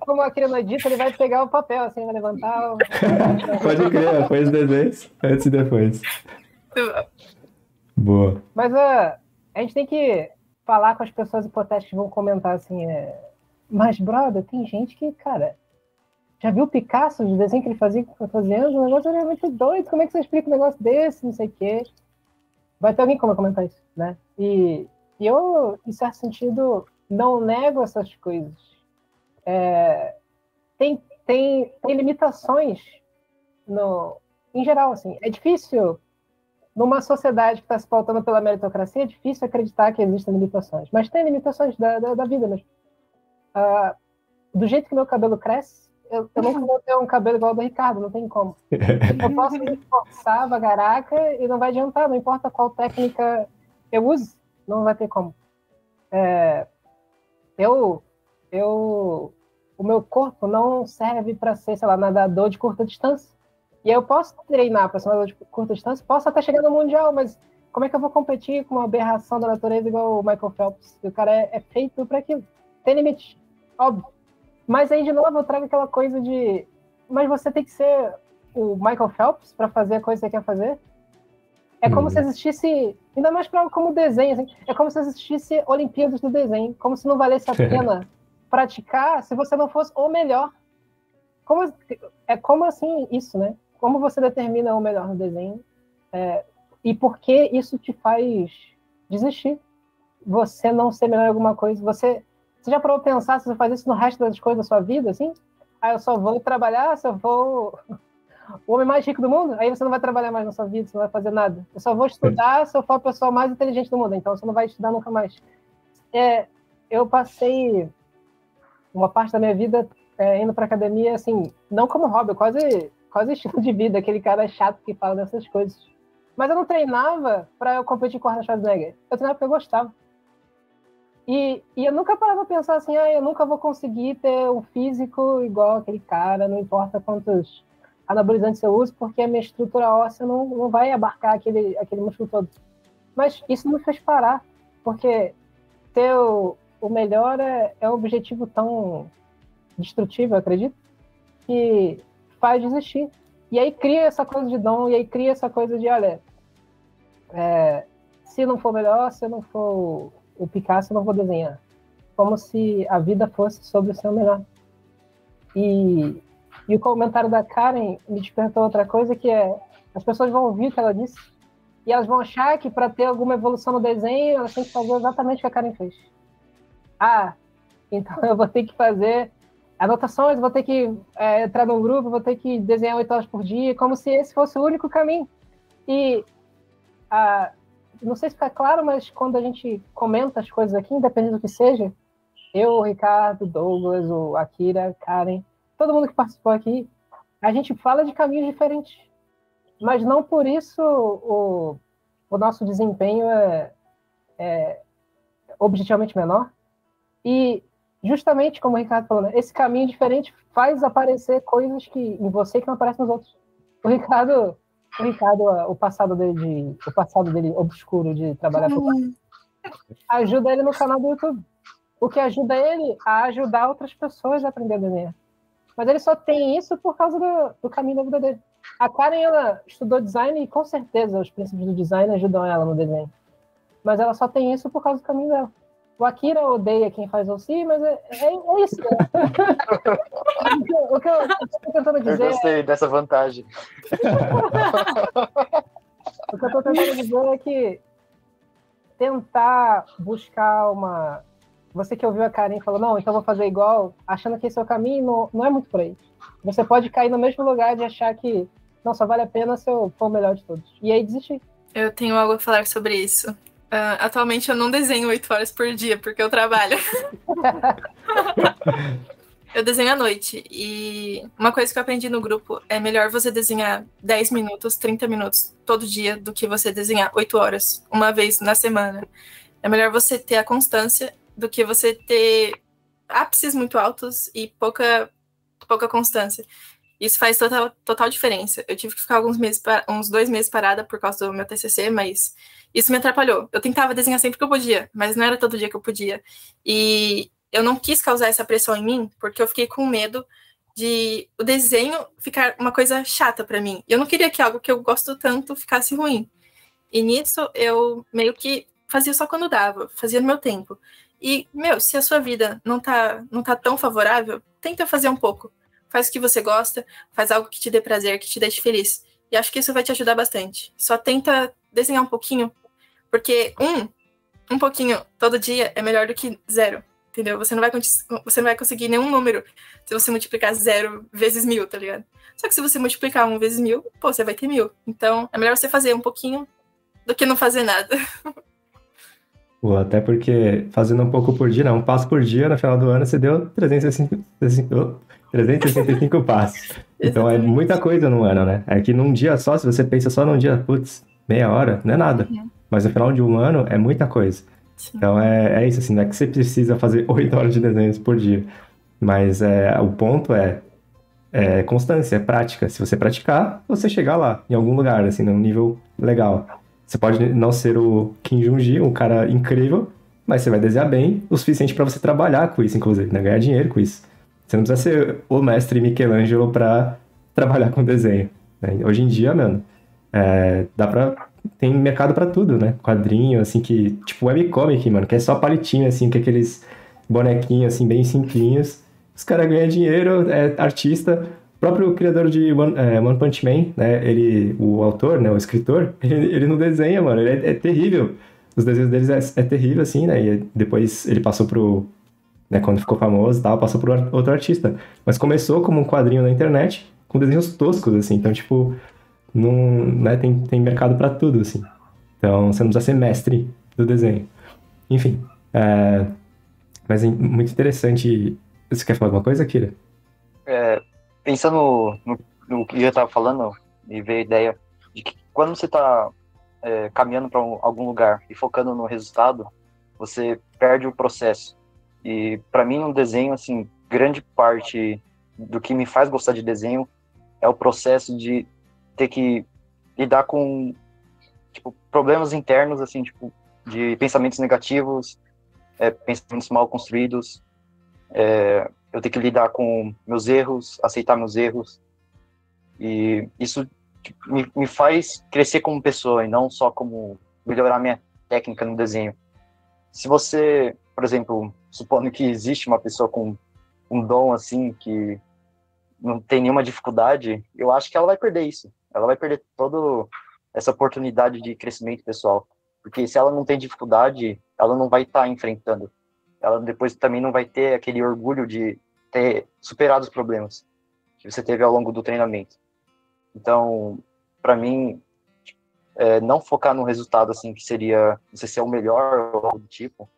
Como o Akira não edita, ele vai pegar o papel, assim, vai levantar. Pode crer, põe os desenhos antes e depois. Boa. Mas a gente tem que falar com as pessoas hipotéticas que vão comentar assim, mas, brother, tem gente que, cara, já viu o Picasso, de desenho que ele fazia com 14 anos? O negócio era muito doido, como é que você explica um negócio desse, não sei o quê? Vai ter alguém que vai comentar isso, né? E eu, em certo sentido, não nego essas coisas. Tem limitações em geral, assim. É difícil, numa sociedade que está se pautando pela meritocracia, é difícil acreditar que existem limitações. Mas tem limitações da vida mesmo. Do jeito que meu cabelo cresce, eu nunca vou ter um cabelo igual ao do Ricardo, não tem como. Eu posso me esforçar, bagaraca, e não vai adiantar, não importa qual técnica eu use, não vai ter como. O meu corpo não serve para ser, sei lá, nadador de curta distância. E aí eu posso treinar para ser nadador de curta distância, posso até chegar no Mundial, mas como é que eu vou competir com uma aberração da natureza igual o Michael Phelps? O cara é feito para aquilo. Tem limite, óbvio. Mas aí, de novo, eu trago aquela coisa de... Mas você tem que ser o Michael Phelps para fazer a coisa que você quer fazer? É como se existisse... Ainda mais para como desenho, assim, é como se existisse Olimpíadas do desenho. Como se não valesse a pena praticar se você não fosse o melhor. Como assim isso, né? Como você determina o melhor no desenho? E por que isso te faz desistir? Você não ser melhor em alguma coisa. Você já parou pra pensar se você faz isso no resto das coisas da sua vida, assim? Eu só vou trabalhar, se eu vou o homem mais rico do mundo, aí você não vai trabalhar mais na sua vida, você não vai fazer nada. Eu só vou estudar se eu for a pessoa mais inteligente do mundo, então você não vai estudar nunca mais. Eu passei uma parte da minha vida indo pra academia, assim, não como hobby, quase estilo de vida, aquele cara chato que fala dessas coisas. Mas eu não treinava pra eu competir com o Arnold Schwarzenegger. Eu treinava porque eu gostava. E eu nunca parava pra pensar assim, eu nunca vou conseguir ter um físico igual aquele cara, não importa quantos anabolizantes eu uso, porque a minha estrutura óssea não vai abarcar aquele músculo todo. Mas isso não me fez parar, porque ter o melhor é um objetivo tão destrutivo, eu acredito, que faz desistir. E aí cria essa coisa de dom, e aí cria essa coisa de, olha, se não for melhor, se eu não for o Picasso, eu não vou desenhar. Como se a vida fosse sobre o seu melhor. E o comentário da Karen me despertou outra coisa, que as pessoas vão ouvir o que ela disse, e elas vão achar que para ter alguma evolução no desenho, elas têm que fazer exatamente o que a Karen fez. Então eu vou ter que fazer anotações, vou ter que entrar num grupo, vou ter que desenhar 8 horas por dia, como se esse fosse o único caminho. E não sei se fica claro, mas quando a gente comenta as coisas aqui, independente do que seja, eu, o Ricardo, Douglas, o Akira, Karen, todo mundo que participou aqui, a gente fala de caminhos diferentes. Mas não por isso o nosso desempenho é objetivamente menor. E justamente como o Ricardo falou, né, esse caminho diferente faz aparecer coisas em você que não aparecem nos outros. O Ricardo, o passado dele obscuro de trabalhar com ajuda ele no canal do YouTube. O que ajuda ele a ajudar outras pessoas a aprender a desenhar. Mas ele só tem isso por causa do caminho da vida dele. A Karen, ela estudou design e com certeza os princípios do design ajudam ela no desenho. Mas ela só tem isso por causa do caminho dela. O Akira odeia quem faz OC, mas é isso. O que eu estou tentando dizer... Eu gostei dessa vantagem. O que eu estou tentando dizer é que tentar buscar uma... Você que ouviu a Karen e falou, não, então vou fazer igual, achando que esse é o caminho, não é muito por aí. Você pode cair no mesmo lugar de achar que, não, só vale a pena se eu for o melhor de todos. E aí desistir. Eu tenho algo a falar sobre isso. Atualmente eu não desenho 8 horas por dia, porque eu trabalho. Eu desenho à noite. E uma coisa que eu aprendi no grupo é melhor você desenhar 10 minutos, 30 minutos todo dia do que você desenhar 8 horas, uma vez na semana. É melhor você ter a constância do que você ter ápices muito altos e pouca constância. Isso faz total diferença. Eu tive que ficar uns 2 meses parada por causa do meu TCC, mas isso me atrapalhou. Eu tentava desenhar sempre que eu podia, mas não era todo dia que eu podia. E eu não quis causar essa pressão em mim, porque eu fiquei com medo de o desenho ficar uma coisa chata para mim. Eu não queria que algo que eu gosto tanto ficasse ruim. E nisso eu meio que fazia só quando dava, fazia no meu tempo. E, se a sua vida não tá tão favorável, tenta fazer um pouco. Faz o que você gosta, faz algo que te dê prazer, que te deixe feliz. E acho que isso vai te ajudar bastante. Só tenta desenhar um pouquinho, porque um pouquinho todo dia é melhor do que 0, entendeu? Você não vai conseguir nenhum número se você multiplicar 0 vezes 1000, tá ligado? Só que se você multiplicar 1 vezes 1000, você vai ter 1000. Então, é melhor você fazer um pouquinho do que não fazer nada. Pô, até porque fazendo um pouco por dia, não, um passo por dia, no final do ano você deu 365 passos. Então é muita coisa no ano, né? É que num dia só, se você pensa só num dia, putz, meia hora, não é nada. Mas no final de um ano é muita coisa. Sim. Então é isso, assim, não é que você precisa fazer 8 horas de desenhos por dia. Mas o ponto é constância, é prática. Se você praticar, você chegar lá, em algum lugar, assim, num nível legal. Você pode não ser o Kim Jong-gi, um cara incrível, mas você vai desenhar bem o suficiente para você trabalhar com isso, inclusive, né? Ganhar dinheiro com isso. Você não precisa ser o mestre Michelangelo para trabalhar com desenho, né? Hoje em dia, mano, tem mercado para tudo, né? Quadrinho, assim, tipo webcomic, mano, que é só palitinho, assim, com aqueles bonequinhos, assim, bem simplinhos. Os caras ganham dinheiro, é artista. O próprio criador de One Punch Man, né, o autor, né, o escritor, ele não desenha, mano, ele é terrível. Os desenhos deles é terrível, assim, né, e depois ele passou né, quando ficou famoso e tal, passou por outro artista. Mas começou como um quadrinho na internet, com desenhos toscos, assim, então, tipo, não, né, tem mercado pra tudo, assim. Então, você não precisa ser mestre do desenho. Enfim, mas é muito interessante. Você quer falar alguma coisa, Kira? Pensando no que eu estava falando, me veio a ideia de que quando você está caminhando para algum lugar e focando no resultado, você perde o processo. E para mim, no desenho, assim, grande parte do que me faz gostar de desenho é o processo de ter que lidar com, tipo, problemas internos, assim, tipo, de pensamentos negativos, pensamentos mal construídos. Eu tenho que lidar com meus erros, aceitar meus erros, e isso me faz crescer como pessoa e não só como melhorar minha técnica no desenho. Se você, por exemplo, supondo que existe uma pessoa com um dom assim, que não tem nenhuma dificuldade, eu acho que ela vai perder isso. Ela vai perder toda essa oportunidade de crescimento pessoal, porque se ela não tem dificuldade, ela não vai estar enfrentando. Ela depois também não vai ter aquele orgulho de ter superado os problemas que você teve ao longo do treinamento. Então, para mim, não focar no resultado, assim, que seria você ser o melhor ou algo do tipo,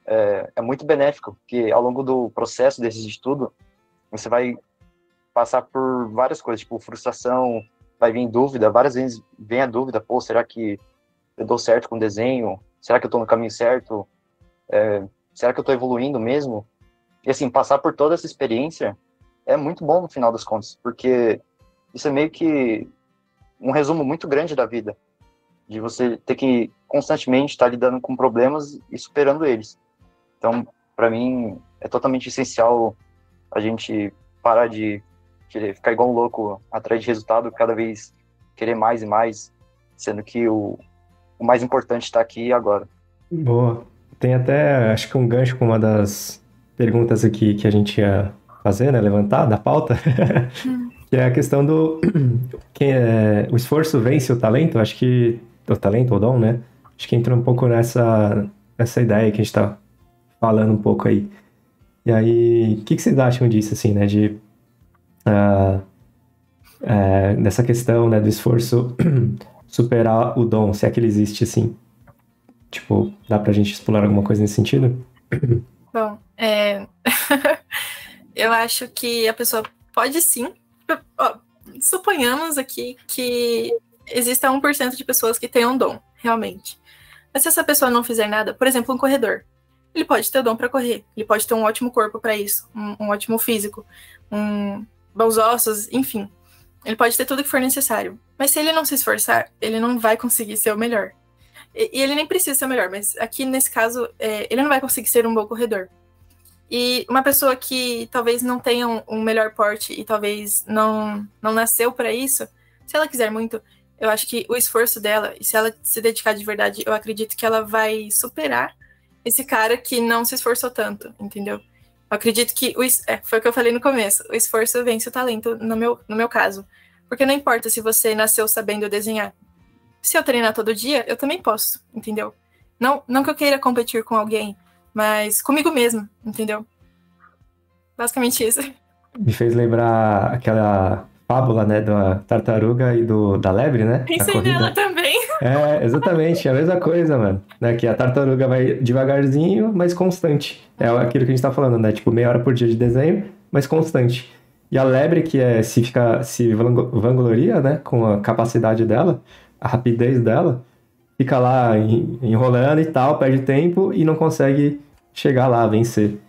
é muito benéfico, porque ao longo do processo desse estudo, você vai passar por várias coisas, tipo frustração, vai vir dúvida, várias vezes vem a dúvida, pô, será que eu dou certo com o desenho? Será que eu estou no caminho certo? Será que eu estou evoluindo mesmo? E assim, passar por toda essa experiência é muito bom no final das contas, porque isso é meio que um resumo muito grande da vida, de você ter que constantemente estar lidando com problemas e superando eles. Então, para mim, é totalmente essencial a gente parar de querer ficar igual um louco atrás de resultado, cada vez querer mais e mais, sendo que o mais importante está aqui e agora. Boa. Tem até, acho que um gancho com uma das perguntas aqui que a gente ia fazer, né, levantar da pauta, que é a questão do o esforço vence o talento, acho que o talento ou dom, né? Acho que entra um pouco nessa ideia que a gente tá falando um pouco aí. E aí, o que vocês acham disso, assim, né, dessa questão, né, do esforço superar o dom, se é que ele existe, assim. Tipo, dá pra gente explorar alguma coisa nesse sentido? Bom, eu acho que a pessoa pode sim. Ó, suponhamos aqui que exista 1% de pessoas que tenham dom, realmente. Mas se essa pessoa não fizer nada, por exemplo, um corredor, ele pode ter dom para correr, ele pode ter um ótimo corpo para isso, um ótimo físico, bons ossos, enfim. Ele pode ter tudo que for necessário. Mas se ele não se esforçar, ele não vai conseguir ser o melhor. E ele nem precisa ser o melhor, mas aqui nesse caso, ele não vai conseguir ser um bom corredor. E uma pessoa que talvez não tenha um melhor porte e talvez não nasceu para isso, se ela quiser muito, eu acho que o esforço dela, e se ela se dedicar de verdade, eu acredito que ela vai superar esse cara que não se esforçou tanto, entendeu? Eu acredito que, foi o que eu falei no começo, o esforço vence o talento no meu caso. Porque não importa se você nasceu sabendo desenhar. Se eu treinar todo dia, eu também posso, entendeu? Não que eu queira competir com alguém, mas comigo mesmo, entendeu? Basicamente isso. Me fez lembrar aquela fábula, né, da tartaruga e da lebre, né? Pensei nela também. Exatamente, a mesma coisa, mano. Né, que a tartaruga vai devagarzinho, mas constante. É aquilo que a gente tá falando, né? Tipo, meia hora por dia de desenho, mas constante. E a lebre, que se vangloria, né, com a capacidade dela, a rapidez dela, fica lá enrolando e tal, perde tempo e não consegue chegar lá, vencer.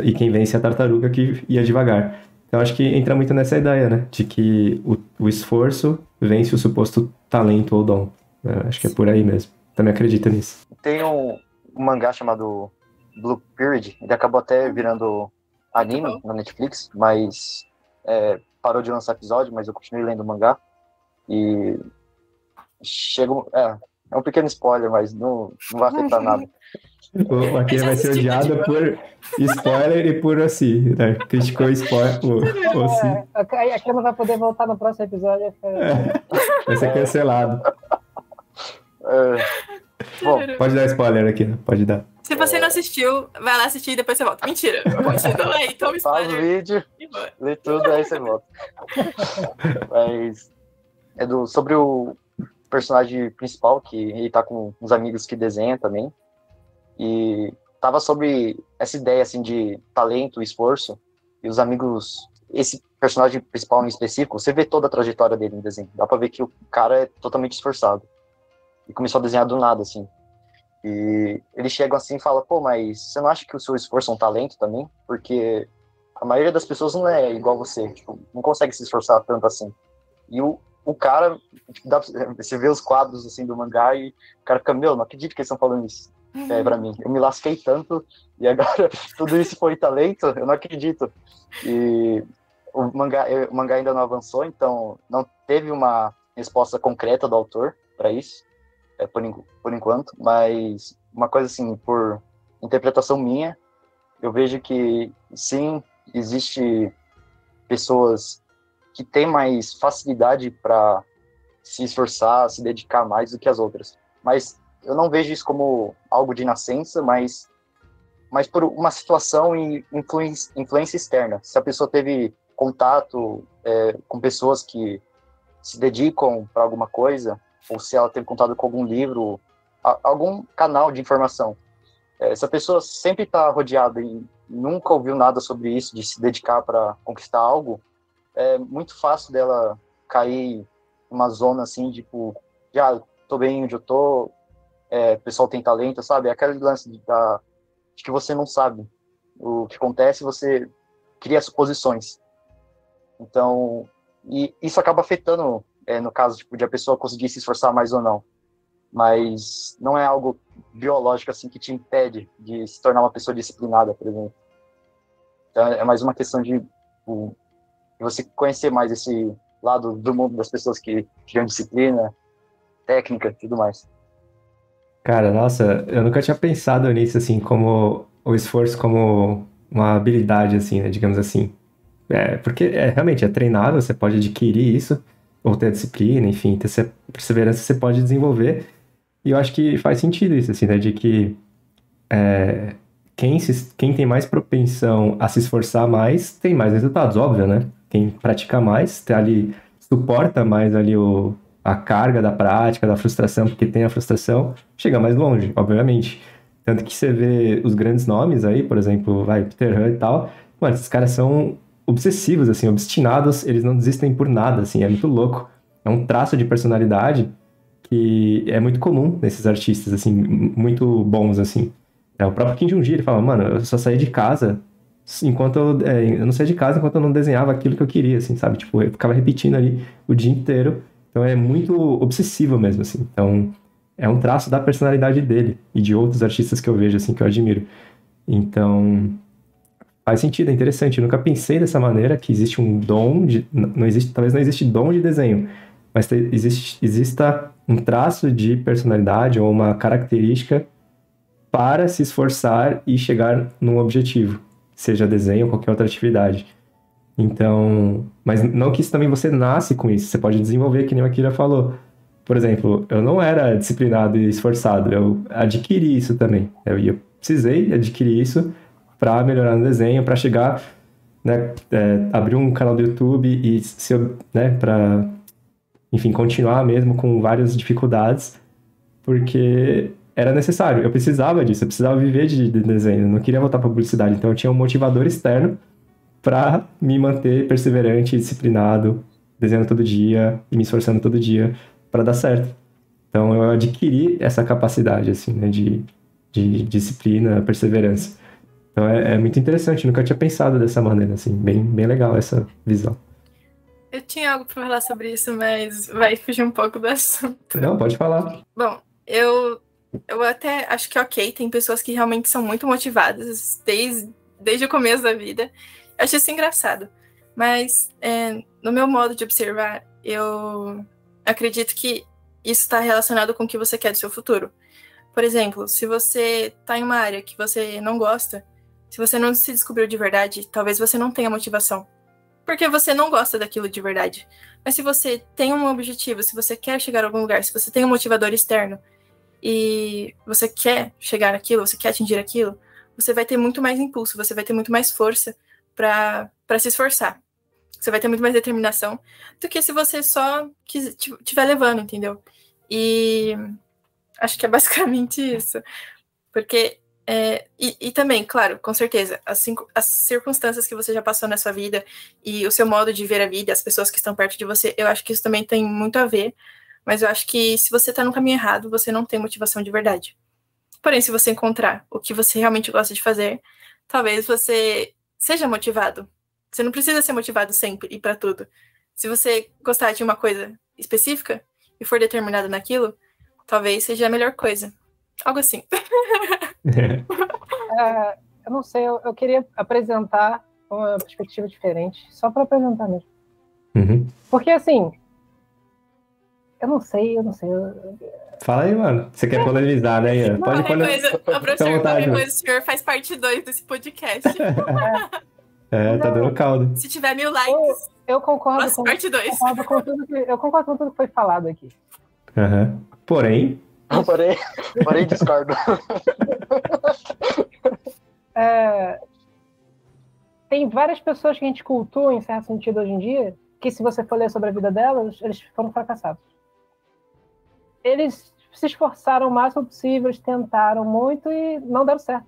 E quem vence é a tartaruga que ia devagar. Então acho que entra muito nessa ideia, né? De que o esforço vence o suposto talento ou dom. Acho que é por aí mesmo. Também acredito nisso. Tem um mangá chamado Blue Period. Ele acabou até virando anime na Netflix, mas parou de lançar episódio, mas eu continuei lendo o mangá. E é um pequeno spoiler, mas não vai afetar nada. O Akira vai ser odiado por spoiler e por Ossi, né? Criticou spoiler por Ossi. Akira não vai poder voltar no próximo episódio. Vai ser cancelado. Bom, pode dar spoiler aqui, né? Pode dar. Se você não assistiu, vai lá assistir e depois você volta. Mentira. Continua aí, toma spoiler. Faz o vídeo, lê tudo, aí você volta. Mas sobre o personagem principal, que ele tá com uns amigos que desenham também. E tava sobre essa ideia, assim, de talento, esforço, e os amigos, esse personagem principal em específico, você vê toda a trajetória dele no desenho, dá pra ver que o cara é totalmente esforçado, e começou a desenhar do nada, assim, e eles chegam assim e falam, pô, mas você não acha que o seu esforço é um talento também? Porque a maioria das pessoas não é igual você, tipo, não consegue se esforçar tanto assim, e o cara, tipo, você vê os quadros, assim, do mangá, e o cara fica, não acredito que eles estão falando isso. Pra mim, eu me lasquei tanto e agora tudo isso foi talento, eu não acredito. E o mangá ainda não avançou, então não teve uma resposta concreta do autor para isso, por enquanto, mas uma coisa assim, por interpretação minha, eu vejo que sim, existe pessoas que têm mais facilidade para se esforçar, se dedicar mais do que as outras, mas eu não vejo isso como algo de nascença, mas por uma situação e influência externa. Se a pessoa teve contato com pessoas que se dedicam para alguma coisa, ou se ela teve contato com algum livro, algum canal de informação. Se a pessoa sempre está rodeada e nunca ouviu nada sobre isso, de se dedicar para conquistar algo, é muito fácil dela cair numa zona assim, tipo, já estou bem onde eu estou, o pessoal tem talento, sabe? É aquele lance de que você não sabe o que acontece, você cria suposições. Então, e isso acaba afetando, no caso tipo, de a pessoa conseguir se esforçar mais ou não. Mas não é algo biológico assim que te impede de se tornar uma pessoa disciplinada, por exemplo. Então, é mais uma questão de você conhecer mais esse lado do mundo das pessoas que criam disciplina, técnica e tudo mais. Cara, nossa, eu nunca tinha pensado nisso, assim, como o esforço como uma habilidade, assim, né, digamos assim. Porque realmente é treinável, você pode adquirir isso, ou ter disciplina, enfim, ter perseverança você pode desenvolver. E eu acho que faz sentido isso, assim, né, de que quem tem mais propensão a se esforçar mais, tem mais resultados, óbvio, né? Quem pratica mais, suporta mais ali a carga da prática, da frustração, porque tem a frustração, chega mais longe, obviamente. Tanto que você vê os grandes nomes aí, por exemplo, Peter Han e tal, mano, esses caras são obsessivos, assim, obstinados, eles não desistem por nada, assim, é muito louco. É um traço de personalidade que é muito comum nesses artistas, assim, muito bons, assim. O próprio Kim Jong-un, ele fala, mano, eu só saí de casa enquanto eu não saía de casa enquanto eu não desenhava aquilo que eu queria, assim, sabe? Tipo, eu ficava repetindo ali o dia inteiro. Então é muito obsessivo mesmo, assim. Então é um traço da personalidade dele e de outros artistas que eu vejo, assim, que eu admiro. Então faz sentido, é interessante. Eu nunca pensei dessa maneira, que existe um dom de... Não existe, talvez não existe dom de desenho, mas exista um traço de personalidade ou uma característica para se esforçar e chegar num objetivo, seja desenho ou qualquer outra atividade. Então, mas não que isso também você nasce com isso, você pode desenvolver, que nem a Akira falou. Por exemplo, eu não era disciplinado e esforçado, eu adquiri isso também. Eu precisei adquirir isso para melhorar no desenho, para chegar, né, abrir um canal do YouTube e né, para, enfim, continuar mesmo com várias dificuldades, porque era necessário, eu precisava disso, eu precisava viver de desenho, eu não queria voltar para publicidade, então eu tinha um motivador externo para me manter perseverante e disciplinado, desenhando todo dia e me esforçando todo dia para dar certo. Então eu adquiri essa capacidade, assim, né, de disciplina, perseverança. Então é muito interessante, eu nunca tinha pensado dessa maneira, assim, bem legal essa visão. Eu tinha algo para falar sobre isso, mas vai fugir um pouco do assunto. Não, pode falar. Bom, eu até acho que ok, tem pessoas que realmente são muito motivadas desde o começo da vida. Eu acho isso engraçado. Mas, no meu modo de observar, eu acredito que isso está relacionado com o que você quer do seu futuro. Por exemplo, se você está em uma área que você não gosta, se você não se descobriu de verdade, talvez você não tenha motivação. Porque você não gosta daquilo de verdade. Mas se você tem um objetivo, se você quer chegar a algum lugar, se você tem um motivador externo e você quer chegar naquilo, você quer atingir aquilo, você vai ter muito mais impulso, você vai ter muito mais força para se esforçar. Você vai ter muito mais determinação do que se você só estiver levando, entendeu? E acho que é basicamente isso. Porque, e também, claro, com certeza, as circunstâncias que você já passou na sua vida e o seu modo de ver a vida, as pessoas que estão perto de você, eu acho que isso também tem muito a ver, mas eu acho que se você está no caminho errado, você não tem motivação de verdade. Porém, se você encontrar o que você realmente gosta de fazer, talvez você seja motivado. Você não precisa ser motivado sempre e para tudo. Se você gostar de uma coisa específica e for determinado naquilo, talvez seja a melhor coisa. Algo assim. Eu não sei, eu queria apresentar uma perspectiva diferente, só para apresentar mesmo. Uhum. Porque, assim, eu não sei. Fala aí, mano. Você quer polemizar, né, Ian? Pode pôr. Qualquer coisa, o senhor faz parte 2 desse podcast. Tá dando caldo. Se tiver 1000 likes, eu concordo com parte 2. Eu concordo com tudo que foi falado aqui. Uhum. Porém, discordo. Tem várias pessoas que a gente cultua, em certo sentido, hoje em dia, que se você for ler sobre a vida delas, eles foram fracassados. Eles se esforçaram o máximo possível, eles tentaram muito e não deram certo.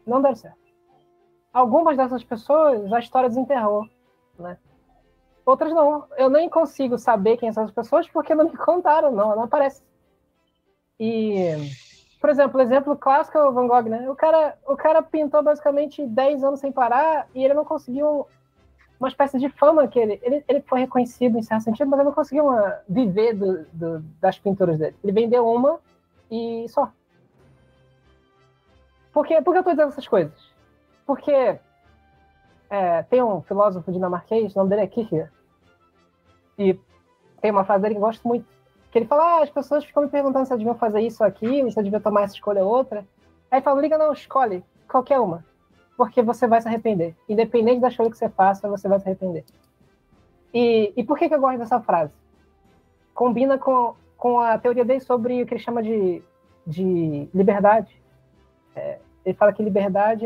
Não deram certo. Algumas dessas pessoas, a história desenterrou, né? Outras não. Eu nem consigo saber quem são essas pessoas porque não me contaram, não aparece. E, por exemplo, o exemplo clássico é o Van Gogh, né? O cara pintou basicamente 10 anos sem parar e ele não conseguiu uma espécie de fama que ele foi reconhecido em certo sentido, mas ele não conseguiu viver das pinturas dele. Ele vendeu uma e só. Por que eu estou dizendo essas coisas? Porque tem um filósofo dinamarquês, o nome dele é Kierkegaard, e tem uma frase dele que eu gosto muito, que ele fala, as pessoas ficam me perguntando se eu devia fazer isso ou aquilo, se eu devia tomar essa escolha ou outra. Aí ele fala, liga não, escolhe qualquer uma, porque você vai se arrepender. Independente da escolha que você faça, você vai se arrepender. E por que eu gosto dessa frase? Combina com a teoria dele sobre o que ele chama de liberdade. Ele fala que liberdade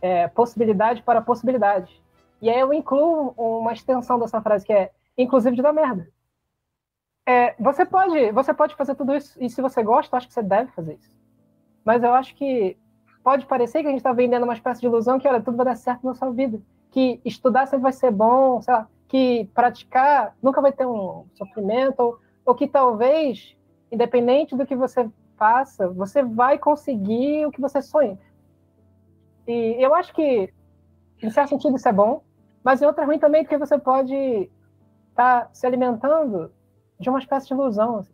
é possibilidade para possibilidade. E aí eu incluo uma extensão dessa frase que é inclusive de dar merda. Você pode fazer tudo isso, e se você gosta, eu acho que você deve fazer isso. Mas eu acho que pode parecer que a gente está vendendo uma espécie de ilusão que, olha, tudo vai dar certo na sua vida. Que estudar sempre vai ser bom, sei lá, que praticar nunca vai ter um sofrimento, ou que talvez, independente do que você faça, você vai conseguir o que você sonha. E eu acho que, em certo sentido, isso é bom, mas em outro é ruim também, porque você pode estar se alimentando de uma espécie de ilusão. Assim.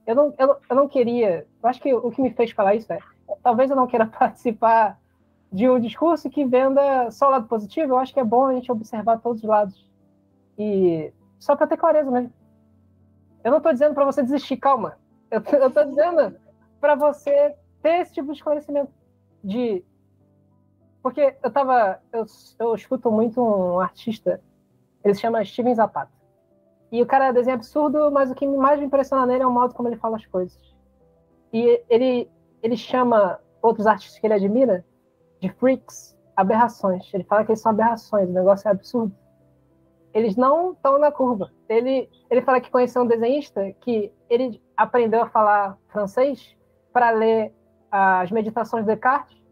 Eu não queria... Eu acho que o que me fez falar isso talvez eu não queira participar de um discurso que venda só o lado positivo. Eu acho que é bom a gente observar todos os lados. E só para ter clareza mesmo. Eu não estou dizendo para você desistir, calma. Eu estou dizendo para você ter esse tipo de esclarecimento. Porque eu escuto muito um artista, ele se chama Steven Zapata. E o cara desenha absurdo, mas o que mais me impressiona nele é o modo como ele fala as coisas. E ele chama outros artistas que ele admira de freaks, aberrações. Ele fala que eles são aberrações, o negócio é absurdo. Eles não estão na curva. Ele fala que conheceu um desenhista que ele aprendeu a falar francês para ler as meditações de Descartes,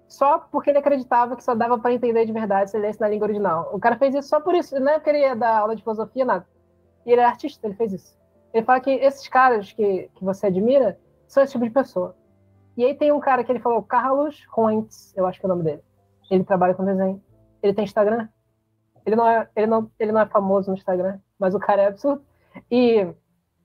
só porque ele acreditava que só dava para entender de verdade se ele lesse na língua original. O cara fez isso só por isso, não é porque ele ia dar aula de filosofia, nada. E ele é artista, ele fez isso. Ele fala que esses caras que você admira são esse tipo de pessoa. E aí tem um cara que ele falou, Carlos Roentz, eu acho que é o nome dele. Ele trabalha com desenho. Ele tem Instagram. Ele não é famoso no Instagram, mas o cara é absurdo. E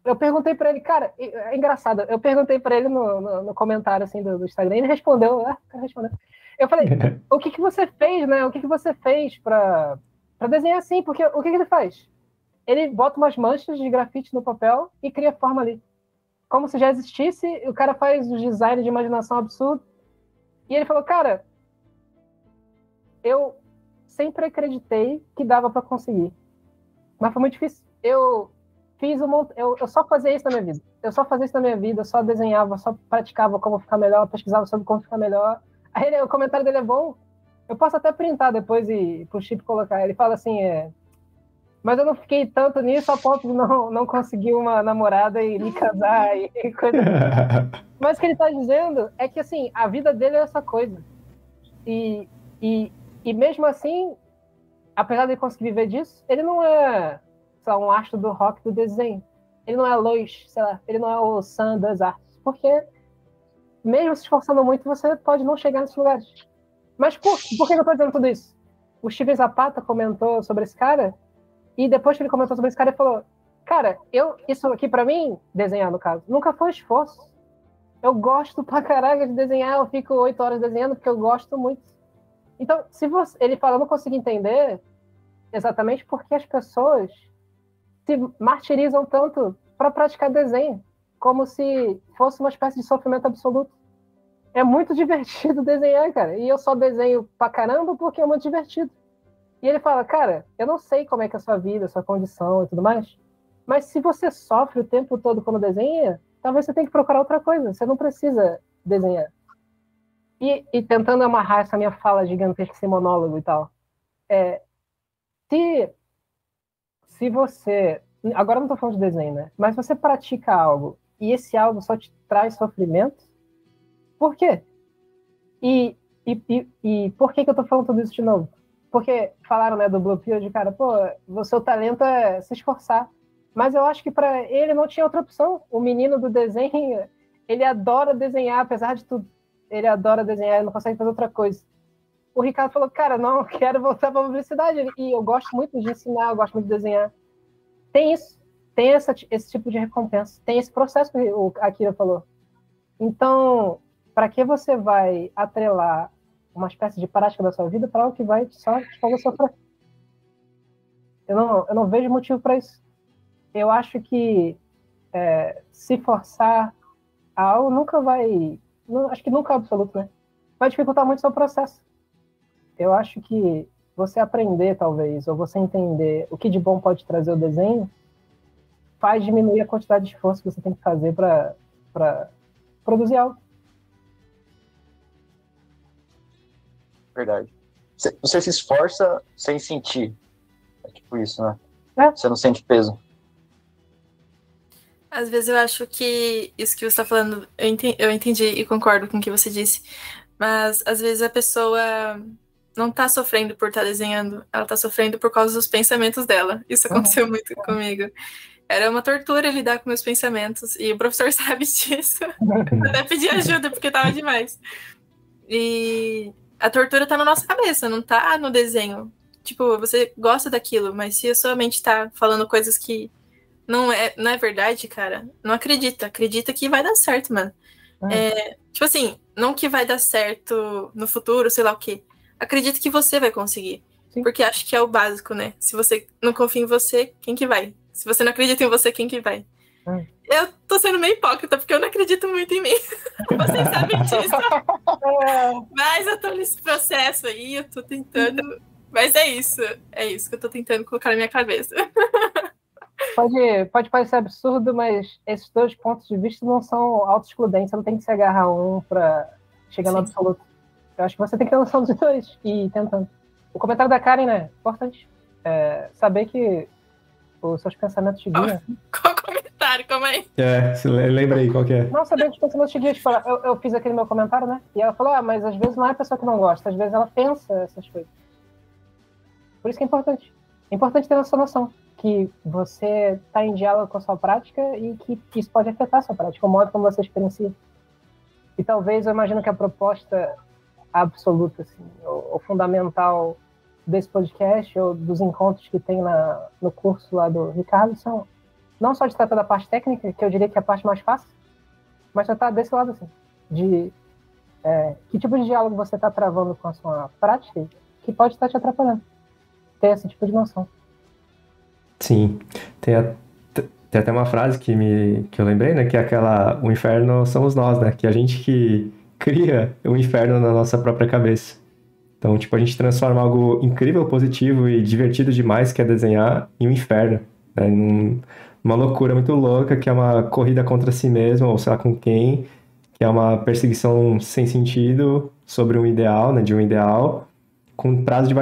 eu perguntei para ele, cara, é engraçado, eu perguntei para ele no comentário assim, do Instagram, e ele respondeu, o cara respondeu. Eu falei, o que você fez, né? O que você fez para desenhar assim? Porque o que ele faz? Ele bota umas manchas de grafite no papel e cria forma ali. Como se já existisse, o cara faz os designs de imaginação absurdo. E ele falou, cara, eu sempre acreditei que dava para conseguir. Mas foi muito difícil. Eu só fazia isso na minha vida. Eu só desenhava, só praticava como ficar melhor, pesquisava sobre como ficar melhor. Aí o comentário dele é bom. Eu posso até printar depois e pro Chip colocar. Ele fala assim, mas eu não fiquei tanto nisso a ponto de não conseguir uma namorada e me casar e coisa. Mas o que ele está dizendo é que, assim, a vida dele é essa coisa. E mesmo assim, apesar de ele conseguir viver disso, ele não é, sei lá, um astro do rock do desenho. Ele não é Lois, sei lá, ele não é o Sam das artes. Porque, mesmo se esforçando muito, você pode não chegar nesses lugares. Mas por que eu estou dizendo tudo isso? O Steven Zapata comentou sobre esse cara. E depois que ele comentou sobre esse cara, ele falou, cara, isso aqui pra mim, desenhar no caso, nunca foi esforço. Eu gosto pra caraca de desenhar, eu fico 8 horas desenhando porque eu gosto muito. Então, ele fala, eu não consigo entender exatamente porque as pessoas se martirizam tanto para praticar desenho, como se fosse uma espécie de sofrimento absoluto. É muito divertido desenhar, cara, e eu só desenho pra caramba porque é muito divertido. E ele fala, cara, eu não sei como é que é a sua vida, a sua condição e tudo mais, mas se você sofre o tempo todo quando desenha, talvez você tenha que procurar outra coisa, você não precisa desenhar. E tentando amarrar essa minha fala gigantesca, esse monólogo e tal, se você... Agora eu não estou falando de desenho, né? Mas você pratica algo e esse algo só te traz sofrimento, por quê? E por que eu estou falando tudo isso de novo? Porque falaram, né, do Blue Pill, de cara, pô, o seu talento é se esforçar. Mas eu acho que para ele não tinha outra opção. O menino do desenho, ele adora desenhar, apesar de tudo. Ele adora desenhar, ele não consegue fazer outra coisa. O Ricardo falou, cara, não, quero voltar para a publicidade. E eu gosto muito de ensinar, eu gosto muito de desenhar. Tem isso, tem esse tipo de recompensa. Tem esse processo que o Akira falou. Então, para que você vai atrelar uma espécie de prática da sua vida para algo que vai só te fazer sofrer? Eu não vejo motivo para isso. Eu acho que se forçar a algo nunca vai... acho que nunca é absoluto, né? Vai dificultar muito o seu processo. Eu acho que você aprender, talvez, ou você entender o que de bom pode trazer o desenho, faz diminuir a quantidade de esforço que você tem que fazer para produzir algo. Verdade. Você se esforça sem sentir. É tipo isso, né? É. Você não sente peso. Às vezes eu acho que isso que você está falando, eu entendi e concordo com o que você disse, mas às vezes a pessoa não tá sofrendo por estar desenhando, ela tá sofrendo por causa dos pensamentos dela. Isso aconteceu muito comigo. Era uma tortura lidar com meus pensamentos, e o professor sabe disso. Eu até pedi ajuda, porque tava demais. E a tortura tá na nossa cabeça, não tá no desenho. Tipo, você gosta daquilo, mas se a sua mente tá falando coisas que não é verdade, cara, não acredita. Acredita que vai dar certo, mano. Tipo assim, não que vai dar certo no futuro, sei lá o quê. Acredita que você vai conseguir. Sim. Porque acho que é o básico, né? Se você não confia em você, quem que vai? Se você não acredita em você, quem que vai? Eu tô sendo meio hipócrita, porque eu não acredito muito em mim. Vocês sabem disso. Mas eu tô nesse processo aí, eu tô tentando... Mas é isso que eu tô tentando colocar na minha cabeça. Pode parecer absurdo, mas esses dois pontos de vista não são auto-excludentes. Você não tem que se agarrar a um para chegar no absoluto. Eu acho que você tem que ter noção dos dois e ir tentando. O comentário da Karen, né? Importante. Saber que os seus pensamentos te guiam. Qual comentário? Calma aí. Lembra aí qual que é. Não, saber que os pensamentos te guiam. Tipo, eu fiz aquele meu comentário, né? E ela falou, mas às vezes não é a pessoa que não gosta. Às vezes ela pensa essas coisas. Por isso que é importante. É importante ter essa noção. Que você está em diálogo com a sua prática e que isso pode afetar a sua prática, o modo como você experiencia. E talvez, eu imagino que a proposta absoluta, assim, o fundamental desse podcast ou dos encontros que tem no curso lá do Ricardo são não só de tratar da parte técnica, que eu diria que é a parte mais fácil, mas tratar desse lado, assim, de que tipo de diálogo você está travando com a sua prática que pode estar te atrapalhando. Ter esse tipo de noção. Sim, tem até uma frase que eu lembrei, né, que é aquela, o inferno somos nós, né, que a gente que cria o inferno na nossa própria cabeça. Então, tipo, a gente transforma algo incrível, positivo e divertido demais, que é desenhar, em um inferno, né, uma loucura muito louca, que é uma corrida contra si mesmo, ou sei lá com quem, que é uma perseguição sem sentido sobre um ideal, né, de um ideal, com prazo de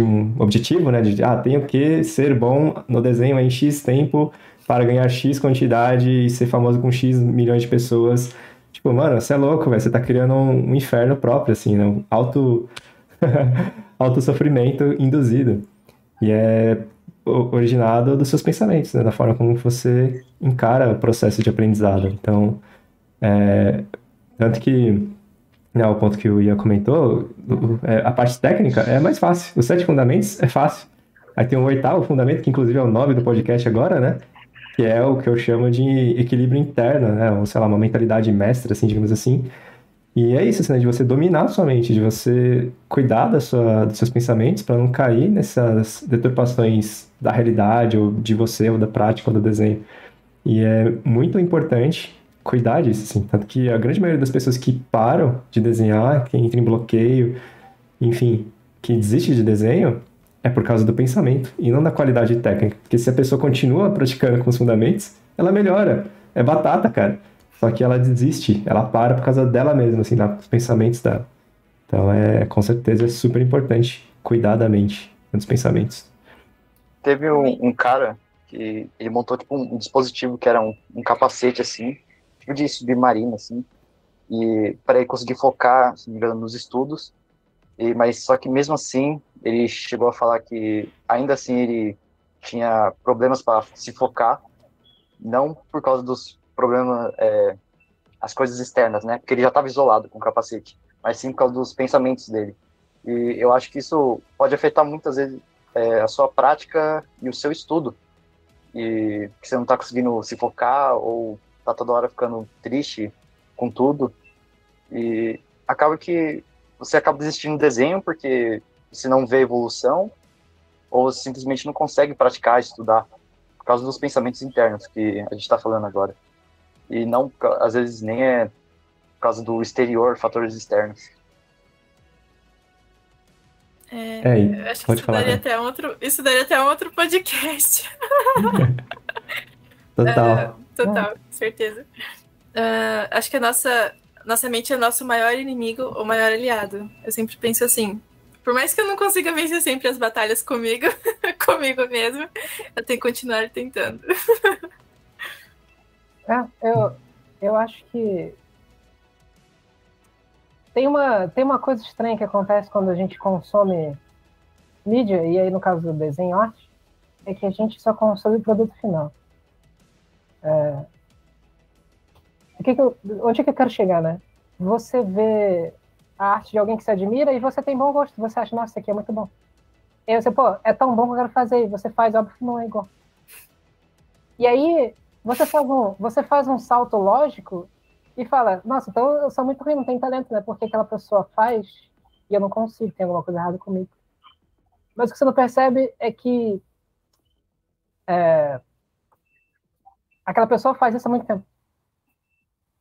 um objetivo, né? Tenho que ser bom no desenho em X tempo para ganhar X quantidade e ser famoso com X milhões de pessoas. Tipo, mano, você é louco, velho. Você tá criando um inferno próprio, assim, né? Um auto sofrimento induzido. E é originado dos seus pensamentos, né? Da forma como você encara o processo de aprendizado. Então, tanto que o ponto que o Ian comentou, a parte técnica é mais fácil. Os 7 fundamentos é fácil. Aí tem o 8º fundamento, que inclusive é o nome do podcast agora, né? Que é o que eu chamo de equilíbrio interno, né? Ou, sei lá, uma mentalidade mestra, assim, digamos assim. E é isso, assim, né? De você dominar a sua mente, de você cuidar dos seus pensamentos para não cair nessas deturpações da realidade, ou de você, ou da prática, ou do desenho. E é muito importante cuidar disso, assim. Tanto que a grande maioria das pessoas que param de desenhar, que entra em bloqueio, enfim, que desiste de desenho, é por causa do pensamento e não da qualidade técnica. Porque se a pessoa continua praticando com os fundamentos, ela melhora. É batata, cara. Só que ela desiste, ela para por causa dela mesma, assim, dos pensamentos dela. Então, com certeza, é super importante cuidar da mente, dos pensamentos. Teve um cara que ele montou, tipo, um dispositivo que era um capacete, assim, tipo de submarino, assim, e para ele conseguir focar, se não me engano, nos estudos, mas só que mesmo assim, ele chegou a falar que ainda assim ele tinha problemas para se focar, não por causa dos problemas, as coisas externas, né, porque ele já estava isolado com o capacete, mas sim por causa dos pensamentos dele. E eu acho que isso pode afetar muitas vezes a sua prática e o seu estudo, e que você não está conseguindo se focar, ou tá toda hora ficando triste com tudo, e acaba que você acaba desistindo do desenho porque você não vê evolução, ou simplesmente não consegue praticar, estudar, por causa dos pensamentos internos que a gente está falando agora. E não, às vezes, nem é por causa do exterior, fatores externos. Eu acho que isso daria até um outro podcast. Total. Total, certeza. Acho que a nossa mente é nosso maior inimigo ou maior aliado. Eu sempre penso assim, por mais que eu não consiga vencer sempre as batalhas comigo, comigo mesmo, eu tenho que continuar tentando. Eu acho que tem uma coisa estranha que acontece quando a gente consome mídia, e aí no caso do desenho arte, é que a gente só consome o produto final. Onde é que eu quero chegar, né? Você vê a arte de alguém que você admira e você tem bom gosto, você acha, nossa, isso aqui é muito bom. E aí você, pô, é tão bom que eu quero fazer, e você faz, óbvio que não é igual. E aí você faz um salto lógico e fala, nossa, então eu sou muito ruim, não tenho talento, né? Porque aquela pessoa faz e eu não consigo, tem alguma coisa errada comigo. Mas o que você não percebe é que aquela pessoa faz isso há muito tempo.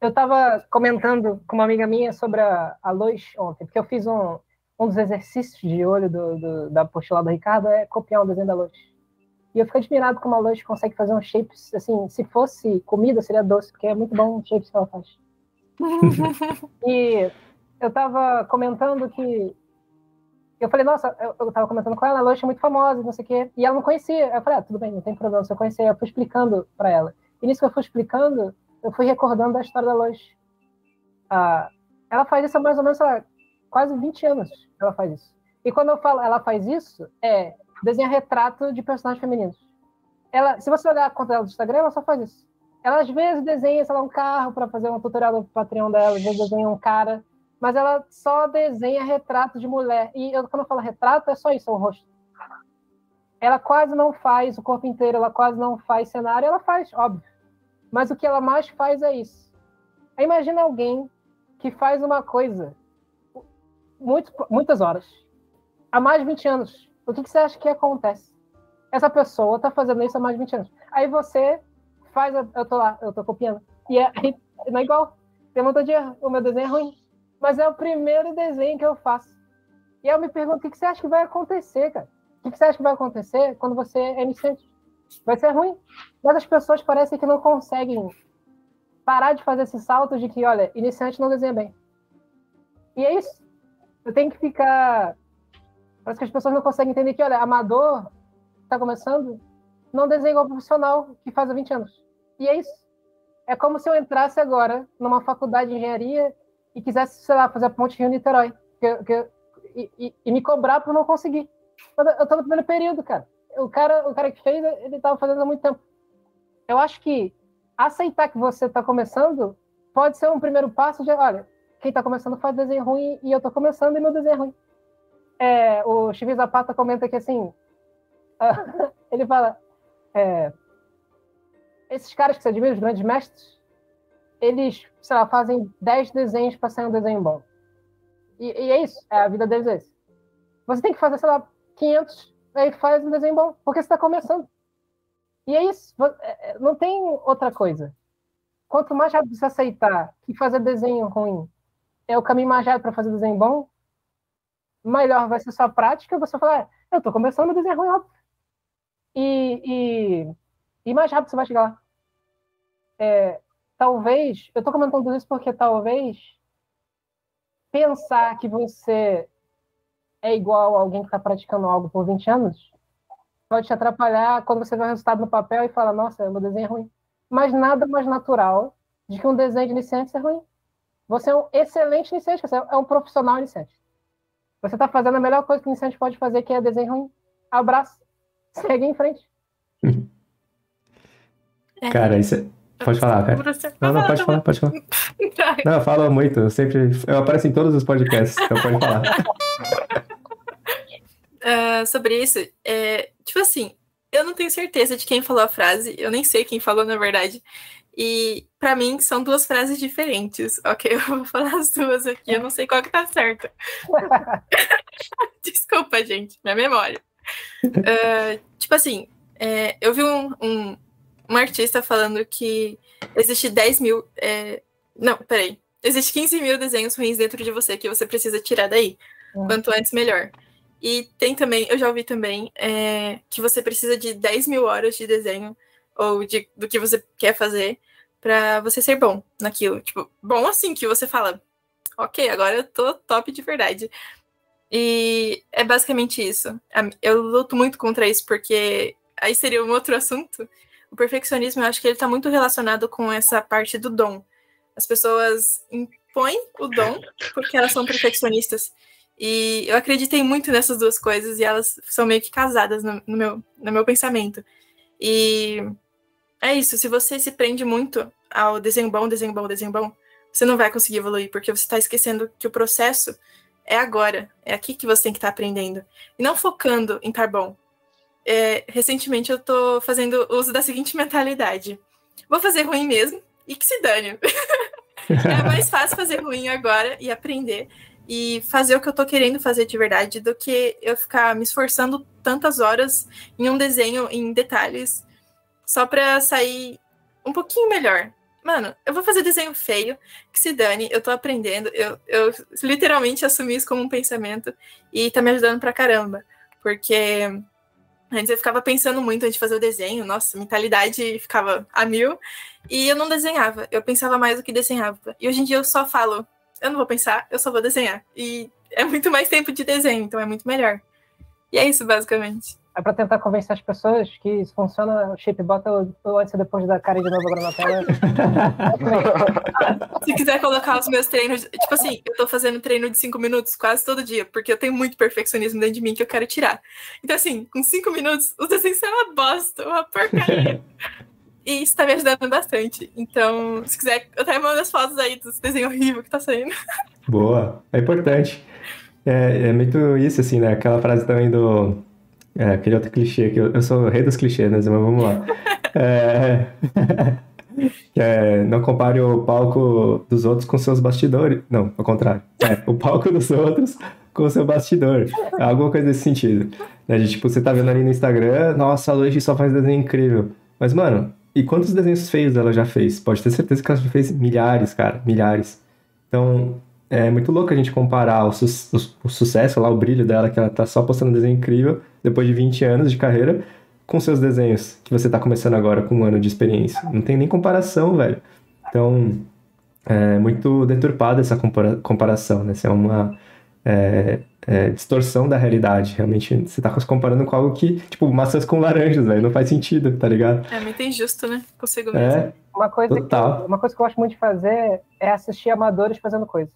Eu estava comentando com uma amiga minha sobre a Lois ontem, porque eu fiz um dos exercícios de olho da apostila do Ricardo é copiar um desenho da Lois. E eu fico admirado como a Lois consegue fazer um shapes, assim, se fosse comida seria doce, porque é muito bom o shapes que ela faz. E eu estava comentando que eu falei, nossa, eu tava comentando com ela, a Lois é muito famosa, não sei o quê, e ela não conhecia. Eu falei, tudo bem, não tem problema, se eu conhecer, eu fui explicando para ela. E nisso que eu fui explicando, eu fui recordando da história da Lois. Ela faz isso há mais ou menos, sei lá, quase 20 anos ela faz isso. E quando eu falo ela faz isso, desenha retrato de personagens femininos. Se você olhar a conta dela do Instagram, ela só faz isso. Ela às vezes desenha, sei lá, um carro para fazer um tutorial do Patreon dela, às vezes desenha um cara, mas ela só desenha retrato de mulher. E quando eu falo retrato, é só isso, é o rosto. Ela quase não faz o corpo inteiro, ela quase não faz cenário, ela faz, óbvio. Mas o que ela mais faz é isso. Aí imagina alguém que faz uma coisa muitas horas, há mais de 20 anos. O que você acha que acontece? Essa pessoa está fazendo isso há mais de 20 anos. Aí você faz, eu tô lá, eu tô copiando. E não é igual. Tem um montão de erro. O meu desenho é ruim. Mas é o primeiro desenho que eu faço. E aí eu me pergunto, o que você acha que vai acontecer, cara? O que você acha que vai acontecer quando você é iniciante? Vai ser ruim. Mas as pessoas parecem que não conseguem parar de fazer esse salto de que, olha, iniciante não desenha bem. E é isso. Eu tenho que ficar... Parece que as pessoas não conseguem entender que, olha, amador está começando, não desenha igual profissional que faz há 20 anos. E é isso. É como se eu entrasse agora numa faculdade de engenharia e quisesse, sei lá, fazer a ponte Rio-Niterói. E me cobrar por não conseguir. Eu tô no primeiro período, cara. O cara que fez, ele estava fazendo há muito tempo. Eu acho que aceitar que você está começando pode ser um primeiro passo de, olha, quem está começando faz desenho ruim e eu estou começando e meu desenho é ruim. O Chivi Zapata comenta que, assim, ele fala, esses caras que você admira, os grandes mestres, eles, sei lá, fazem 10 desenhos para sair um desenho bom. E é isso, a vida deles é isso. Você tem que fazer, sei lá, 500, aí faz um desenho bom, porque você está começando. E é isso, não tem outra coisa. Quanto mais rápido você aceitar que fazer desenho ruim é o caminho mais rápido para fazer desenho bom, melhor vai ser sua prática, você vai falar, eu estou começando a desenhar ruim, óbvio. E mais rápido você vai chegar lá. Talvez, eu estou comentando isso porque talvez pensar que você é igual a alguém que está praticando algo por 20 anos pode te atrapalhar quando você vê o resultado no papel e fala, nossa, meu desenho é ruim. Mas nada mais natural de que um desenho de iniciante é ruim. Você é um excelente iniciante, você é um profissional iniciante. Você está fazendo a melhor coisa que o iniciante pode fazer, que é desenho ruim. Abraço. Segue em frente. Cara, isso é... Pode falar, cara. Não, pode falar. Não, eu falo muito. Eu apareço em todos os podcasts, então pode falar. Sobre isso, tipo assim, eu não tenho certeza de quem falou a frase, eu nem sei quem falou, na verdade. E, pra mim, são duas frases diferentes. Ok, eu vou falar as duas aqui, eu não sei qual que tá certa. Desculpa, gente, minha memória. Tipo assim, eu vi um artista falando que existe 10 mil... não, peraí. Existe 15 mil desenhos ruins dentro de você que você precisa tirar daí. Quanto antes, melhor. E tem também, eu já ouvi também, que você precisa de 10 mil horas de desenho ou do que você quer fazer pra você ser bom naquilo. Tipo, bom assim, que você fala, ok, agora eu tô top de verdade. E é basicamente isso. Eu luto muito contra isso, porque aí seria um outro assunto. O perfeccionismo, eu acho que ele está muito relacionado com essa parte do dom. As pessoas impõem o dom porque elas são perfeccionistas. E eu acreditei muito nessas duas coisas e elas são meio que casadas no meu pensamento. E é isso, se você se prende muito ao desenho bom, você não vai conseguir evoluir, porque você está esquecendo que o processo é agora, é aqui que você tem que estar aprendendo. E não focando em estar bom. Recentemente eu tô fazendo uso da seguinte mentalidade. Vou fazer ruim mesmo, e que se dane. É mais fácil fazer ruim agora e aprender. E fazer o que eu tô querendo fazer de verdade do que eu ficar me esforçando tantas horas em um desenho, em detalhes, só pra sair um pouquinho melhor. Mano, eu vou fazer desenho feio, que se dane, eu tô aprendendo. Eu literalmente assumi isso como um pensamento e tá me ajudando pra caramba. Porque antes eu ficava pensando muito antes de fazer o desenho, nossa, mentalidade ficava a mil, e eu não desenhava, eu pensava mais do que desenhava. E hoje em dia eu só falo, eu não vou pensar, eu só vou desenhar. E é muito mais tempo de desenho, então é muito melhor. E é isso, basicamente. É pra tentar convencer as pessoas que isso funciona, o chip bota o antes e depois da cara de novo agora na tela. Se quiser colocar os meus treinos, tipo assim, eu tô fazendo treino de 5 minutos quase todo dia, porque eu tenho muito perfeccionismo dentro de mim que eu quero tirar. Então assim, com 5 minutos, os desenhos são uma bosta, uma porcaria. E isso tá me ajudando bastante. Então, se quiser, eu até mando as fotos aí dos desenhos horríveis que tá saindo. Boa, é importante. É muito isso, assim, né? Aquela frase também do... aquele outro clichê, que eu sou o rei dos clichês, né? Mas vamos lá. Não compare o palco dos outros com seus bastidores. Não, ao contrário. O palco dos outros com o seu bastidor. Alguma coisa desse sentido. Né? Tipo, você tá vendo ali no Instagram, nossa, a Luigi só faz desenho incrível. Mas, mano, e quantos desenhos feios ela já fez? Pode ter certeza que ela já fez milhares, cara. Milhares. Então, é muito louco a gente comparar o sucesso lá, o brilho dela, que ela tá só postando desenho incrível, depois de 20 anos de carreira, com seus desenhos, que você tá começando agora com 1 ano de experiência. Não tem nem comparação, velho. Então, é muito deturpada essa comparação, né? Isso é uma distorção da realidade. Realmente, você tá se comparando com algo que, tipo, maçãs com laranjas, velho. Não faz sentido, tá ligado? É muito injusto, né? Consigo mesmo. Uma coisa que eu gosto muito de fazer é assistir amadores fazendo coisas.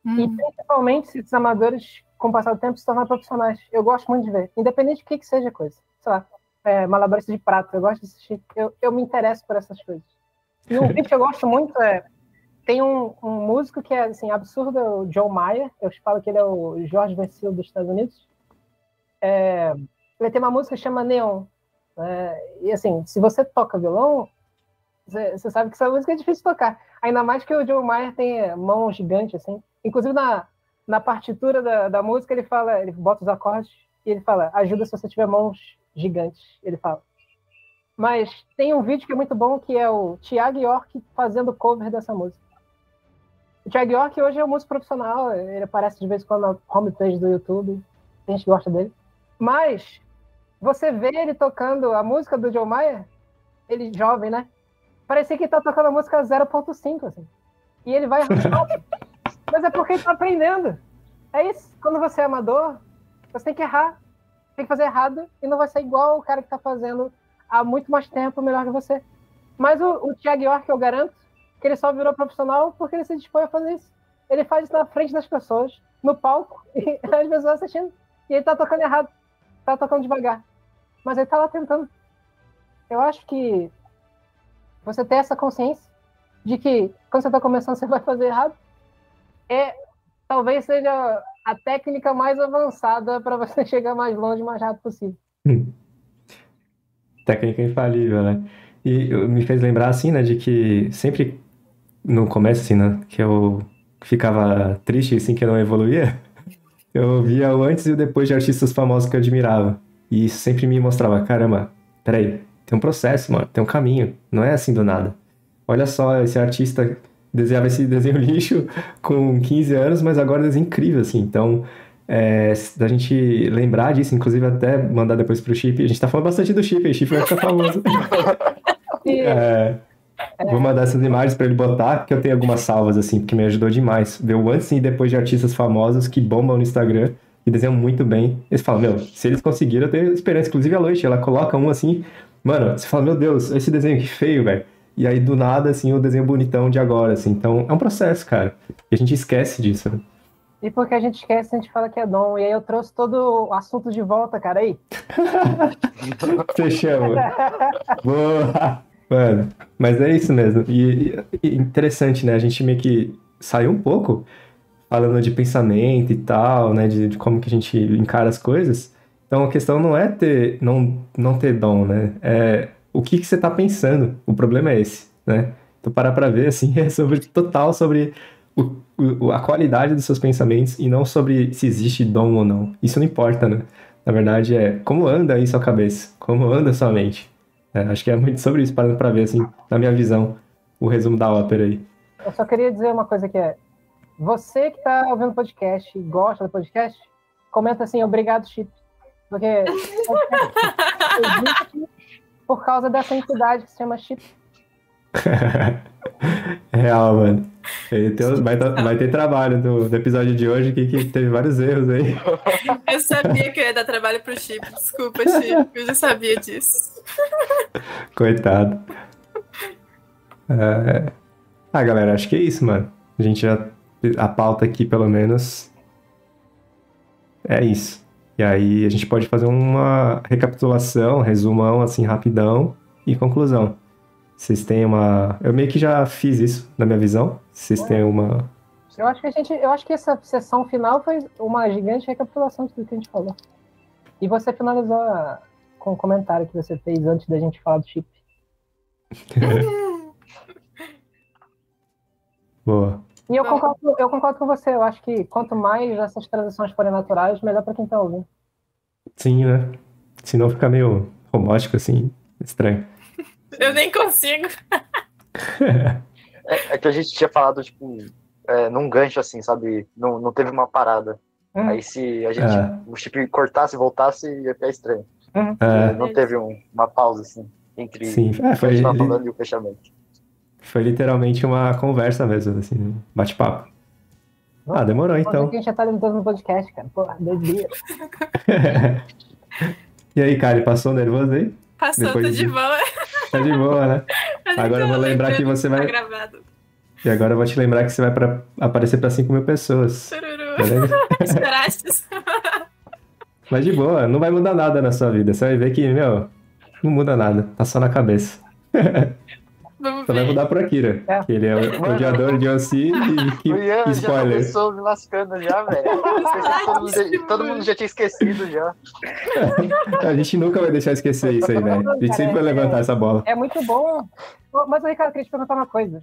E principalmente se esses amadores, com o passar do tempo, se tornarem profissionais. Eu gosto muito de ver, independente do que seja a coisa. Sei lá, malabarista de prato, eu gosto de assistir. Eu me interesso por essas coisas. E um vídeo que eu gosto muito tem um músico que é assim, absurdo, o Joe Mayer. Eu falo que ele é o Jorge Versilo dos Estados Unidos. Ele tem uma música que chama Neon. E assim, se você toca violão, você sabe que essa música é difícil de tocar. Ainda mais que o Joe Mayer tem mão gigante, assim. Inclusive, na partitura da música, ele bota os acordes e ele fala, ajuda se você tiver mãos gigantes, ele fala. Mas tem um vídeo que é muito bom, que é o Thiago York fazendo cover dessa música. O Thiago York hoje é um músico profissional, ele aparece de vez em quando na homepage do YouTube, a gente gosta dele. Mas você vê ele tocando a música do Joe Mayer, ele jovem, né? Parecia que ele tá tocando a música 0.5, assim. E ele vai rápido. Mas é porque ele tá aprendendo. É isso. Quando você é amador, você tem que errar. Tem que fazer errado e não vai ser igual o cara que tá fazendo há muito mais tempo melhor que você. Mas o Thiago York, eu garanto, que ele só virou profissional porque ele se dispõe a fazer isso. Ele faz isso na frente das pessoas, no palco, e as pessoas assistindo. E ele tá tocando errado. Tá tocando devagar. Mas ele tá lá tentando. Eu acho que você ter essa consciência de que quando você está começando você vai fazer errado, talvez seja a técnica mais avançada para você chegar mais longe o mais rápido possível. Técnica infalível, né? E me fez lembrar, assim, né, de que sempre no começo, assim, né, que eu ficava triste, assim, que eu não evoluía, eu via o antes e o depois de artistas famosos que eu admirava. E isso sempre me mostrava, caramba, peraí, tem um processo, mano, tem um caminho, não é assim do nada. Olha só, esse artista desenhava esse desenho lixo com 15 anos, mas agora desenha incrível, assim. Então, da gente lembrar disso, inclusive até mandar depois pro Chip. A gente tá falando bastante do Chip, aí o Chip vai ficar famoso. Vou mandar essas imagens pra ele botar, porque eu tenho algumas salvas, assim, porque me ajudou demais. Ver o antes e depois de artistas famosos que bombam no Instagram, que desenham muito bem. Eles falam, meu, se eles conseguiram, eu tenho esperança. Inclusive a Loite, ela coloca um assim, mano, você fala, meu Deus, esse desenho que feio, velho. E aí, do nada, assim, o desenho bonitão de agora, assim. Então, é um processo, cara. E a gente esquece disso, né? E porque a gente esquece, a gente fala que é dom. E aí eu trouxe todo o assunto de volta, cara, aí. Você chama. Boa! Mano, mas é isso mesmo. E interessante, né? A gente meio que saiu um pouco falando de pensamento e tal, né? De como que a gente encara as coisas. Então, a questão não é não ter dom, né? É o que você tá pensando. O problema é esse, né? Então, parar pra ver, assim, é sobre a qualidade dos seus pensamentos e não sobre se existe dom ou não. Isso não importa, né? Na verdade, é como anda aí sua cabeça, como anda sua mente. Acho que é muito sobre isso, parando pra ver, assim, na minha visão, o resumo da ópera aí. Eu só queria dizer uma coisa que é, você que tá ouvindo o podcast e gosta do podcast, comenta assim, obrigado, Chip. Porque existe por causa dessa entidade que se chama Chip. Real, mano. Vai ter trabalho do episódio de hoje que teve vários erros aí. Eu sabia que eu ia dar trabalho pro Chip. Desculpa, Chip. Eu já sabia disso. Coitado. Galera, acho que é isso, mano. A gente a pauta aqui, pelo menos, é isso. E aí a gente pode fazer uma recapitulação, resumão, assim, rapidão e conclusão. Vocês têm uma... Eu meio que já fiz isso, na minha visão. Vocês têm uma... Eu acho que essa sessão final foi uma gigante recapitulação de tudo que a gente falou. E você finalizou com o comentário que você fez antes da gente falar do Chip. Boa. E eu concordo com você. Eu acho que quanto mais essas transições forem naturais, melhor pra quem tá ouvindo. Sim, né? Senão fica meio robótico, assim, estranho. Eu nem consigo. É que a gente tinha falado, tipo, num gancho, assim, sabe? Não teve uma parada. Aí se a gente, o Chip cortasse e voltasse, ia ficar estranho. Não teve uma pausa, assim, entre Sim. o que a gente tava falando e o fechamento. Foi literalmente uma conversa mesmo, assim, um bate-papo. Demorou, então. A gente já tá limitando no podcast, cara. Porra, doideira. E aí, Kari, passou nervoso aí? Passou, tô de boa. Tá de boa, né? Agora eu vou lembrar que você vai... E agora eu vou te lembrar que você vai aparecer pra 5.000 pessoas. Tururu. Esperaste. Mas de boa, não vai mudar nada na sua vida. Você vai ver que, meu, não muda nada. Tá só na cabeça. Vamos Só vai mudar pro Akira. Que ele é o odiador de Ossi e O Ian já spoiler. começou me lascando já, velho. Todo mundo já tinha esquecido já. A gente nunca vai deixar esquecer isso aí, velho. A gente sempre vai levantar essa bola. É muito bom. Mas, Ricardo, eu queria te perguntar uma coisa.